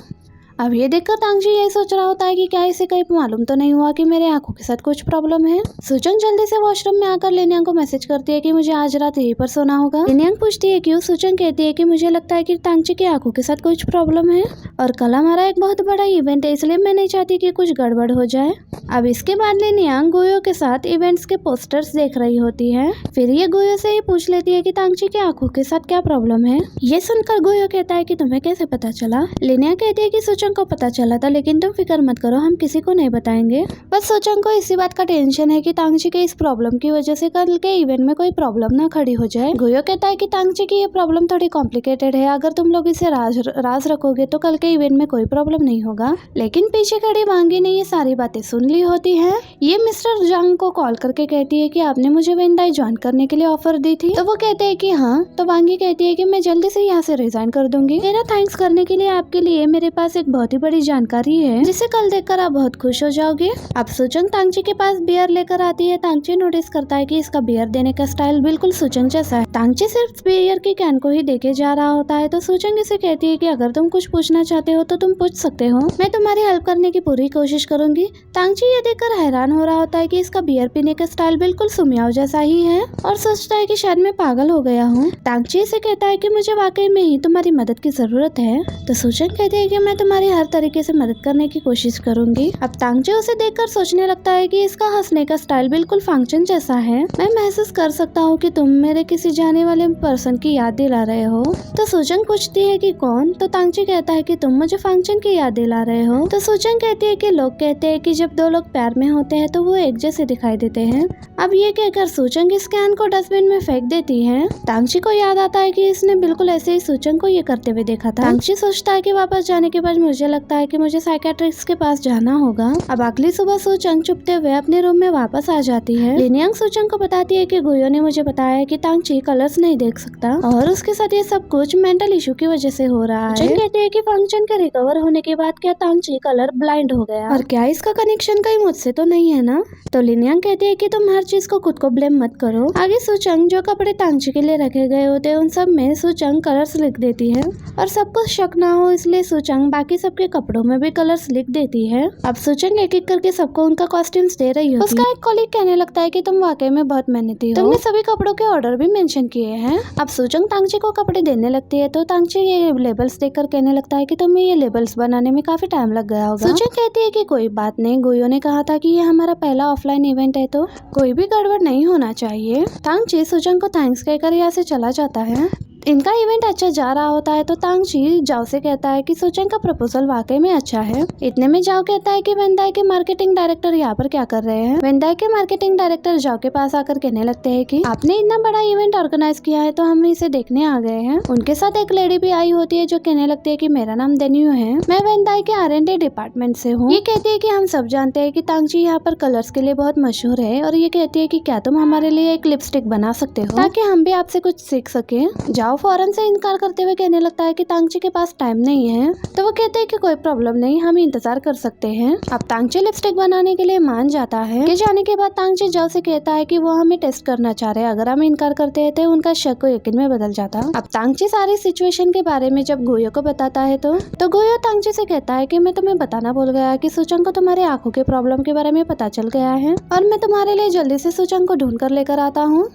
अब ये देखकर तांगची यही सोच रहा होता है कि क्या इसे कहीं मालूम तो नहीं हुआ कि मेरे आंखों के साथ कुछ प्रॉब्लम है। सूचंग जल्दी से वॉशरूम में आकर लिन्यांग को मैसेज करती है कि मुझे आज रात यहीं पर सोना होगा। लिन्यांग पूछती है क्यों। सूचंग कहती है कि मुझे लगता है कि तांगची की आंखों के साथ कुछ प्रॉब्लम है और कल हमारा एक बहुत बड़ा इवेंट है इसलिए मैं नहीं चाहती कि कुछ गड़बड़ हो जाए। अब इसके बाद लिन्यांग गुयो के साथ इवेंट्स के पोस्टर्स देख रही होती है। फिर ये गुयो से ही पूछ लेती है कि तांगची की आंखों के साथ क्या प्रॉब्लम है। ये सुनकर गुयो कहता है कि तुम्हें कैसे पता चला। लिन्यांग कहती है कि सूचंग को पता चला था लेकिन तुम फिक्र मत करो, हम किसी को नहीं बताएंगे। बस सूचंग को इसी बात का टेंशन है कि तांगची के इस प्रॉब्लम की वजह से कल के इवेंट में कोई प्रॉब्लम ना खड़ी हो जाए। गुयो कहता है कि तांगची की ये प्रॉब्लम थोड़ी कॉम्प्लिकेटेड है, अगर तुम लोग इसे राज रखोगे तो कल के इवेंट में कोई प्रॉब्लम नहीं होगा। लेकिन पीछे खड़ी वांगी ने ये सारी बातें सुन ली होती है। ये मिस्टर जांग को कॉल करके कहती है कि आपने मुझे वेंडाई ज्वाइन करने के लिए ऑफर दी थी। तो वो कहते हैं कि हाँ। तो वांगी कहती है कि मैं जल्दी से यहाँ से रिजाइन कर दूंगी। मेरा थैंक्स करने के लिए आपके लिए मेरे पास एक बहुत ही बड़ी जानकारी है जिसे कल देखकर आप बहुत खुश हो जाओगे। अब सूचंग तांगची के पास बियर लेकर आती है। तांगची नोटिस करता है कि इसका बियर देने का स्टाइल बिल्कुल सूचंग जैसा है। तांगची सिर्फ बियर की कैन को ही देखे जा रहा होता है तो सूचंग इसे कहती है कि अगर तुम कुछ पूछना चाहते हो तो तुम पूछ सकते हो, मैं तुम्हारी हेल्प करने की पूरी कोशिश करूंगी। तांगची ये देखकर हैरान हो रहा होता है कि इसका बियर पीने का स्टाइल बिल्कुल सुमियाओ जैसा ही है और सोचता है कि शायद मैं पागल हो गया हूँ। तांगची इसे कहता है कि मुझे वाकई में ही तुम्हारी मदद की जरूरत है। तो सूचंग कहती है कि मैं तुम्हारी हर तरीके से मदद करने की कोशिश करूंगी। अब तांगची उसे देखकर सोचने लगता है कि इसका हंसने का स्टाइल बिल्कुल फंक्शन जैसा है। मैं महसूस कर सकता हूँ कि तुम मेरे किसी जाने वाले पर्सन की याद दिला रहे हो। तो सूचंग पूछती है कि कौन? तो तांगची कहता है कि तुम मुझे फंक्शन की याद दिला रहे हो। तो सूचंग कहती है कि लोग कहते हैं कि जब दो लोग प्यार में होते हैं तो वो एक जैसे दिखाई देते हैं। अब ये कहकर सूचंग इस कैन को डस्टबिन में फेंक देती है। तांगची को याद आता है कि इसने बिल्कुल ऐसे ही सूचंग को ये करते हुए देखा था। तांगची सोचता है कि वापस जाने के बाद मुझे लगता है कि मुझे साइकियाट्रिस्ट के पास जाना होगा। अब अगली सुबह सूचंग चुपते हुए अपने रूम में वापस आ जाती है। लिनियांग सूचंग को बताती है कि गुयो ने मुझे बताया है कि तांगची कलर्स नहीं देख सकता और उसके साथ ये सब कुछ मेंटल इशू की वजह से हो रहा है। कहते हैं कि फंक्शन के रिकवर होने के बाद क्या तांगची कलर ब्लाइंड हो गया और क्या इसका कनेक्शन कहीं मुझसे तो नहीं है ना? तो लिनियांग कहती है कि तुम हर चीज को खुद को ब्लेम मत करो। आगे सूचंग जो कपड़े तांगची के लिए रखे गए होते हैं उन सब में सूचंग कलर्स लिख देती है और सबको शक ना हो इसलिए सूचंग बाकी सबके कपड़ों में भी कलर्स लिख देती है। अब सूचंग एक एक करके सबको उनका कॉस्ट्यूम्स दे रही होती है। उसका एक कॉलीग कहने लगता है कि तुम वाकई में बहुत मेहनती हो, तुमने सभी कपड़ों के ऑर्डर भी मेंशन किए हैं। अब सूचंग तांगची को कपड़े देने लगती है तो तांगची ये लेबल्स देखकर कहने लगता है कि तुम्हें ये लेबल्स बनाने में काफी टाइम लग गया होगा। सूचंग कहती है कि कोई बात नहीं, गुयो ने कहा था कि ये हमारा पहला ऑफलाइन इवेंट है तो कोई भी गड़बड़ नहीं होना चाहिए। तांगची सूचंग को थैंक्स कहकर यहाँ से चला जाता है। इनका इवेंट अच्छा जा रहा होता है तो तांगची जाओ से कहता है कि सूचंग का प्रपोजल वाकई में अच्छा है। इतने में जाओ कहता है कि वेंदाई के मार्केटिंग डायरेक्टर यहाँ पर क्या कर रहे हैं। वेंदाई के मार्केटिंग डायरेक्टर जाओ के पास आकर कहने लगते हैं कि आपने इतना बड़ा इवेंट ऑर्गेनाइज किया है तो हम इसे देखने आ गए हैं। उनके साथ एक लेडी भी आई होती है जो कहने लगती है कि मेरा नाम देन्यू है, मैं वेंदाई के R&D डिपार्टमेंट से हूँ। ये कहती है कि हम सब जानते हैं कि तांगची यहाँ पर कलर्स के लिए बहुत मशहूर है और ये कहती है कि क्या तुम हमारे लिए एक लिपस्टिक बना सकते हो ताकि हम भी आपसे कुछ सीख सके। जाओ फौरन से इनकार करते हुए कहने लगता है कि तांगची के पास टाइम नहीं है तो वो कहते हैं कि कोई प्रॉब्लम नहीं, हम इंतजार कर सकते हैं। अब तांगची लिपस्टिक बनाने के लिए मान जाता है। कि जाने के बाद तांगची जाओ से कहता है कि वो हमें टेस्ट करना चाह रहे हैं, अगर हम इनकार करते हैं तो उनका शक को यकीन में बदल जाता। अब तांगची सारी सिचुएशन के बारे में जब गुयो को बताता है तो गुयो तांगची से कहता है कि मैं तुम्हें बताना भूल गया कि सूचंग को तुम्हारे आंखों के प्रॉब्लम के बारे में पता चल गया है और मैं तुम्हारे लिए जल्दी से सूचंग को ढूंढ कर लेकर आता हूँ।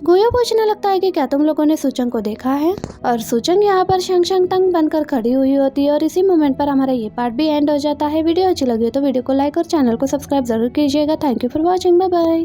गुयो पूछने लगता है कि क्या तुम लोगों ने सूचंग को देखा है और सूचंग यहाँ पर शंग शंग तंग बनकर खड़ी हुई होती है और इसी मोमेंट पर हमारा ये पार्ट भी एंड हो जाता है। वीडियो अच्छी लगी तो वीडियो को लाइक और चैनल को सब्सक्राइब जरूर कीजिएगा। Thank you for watching, bye bye.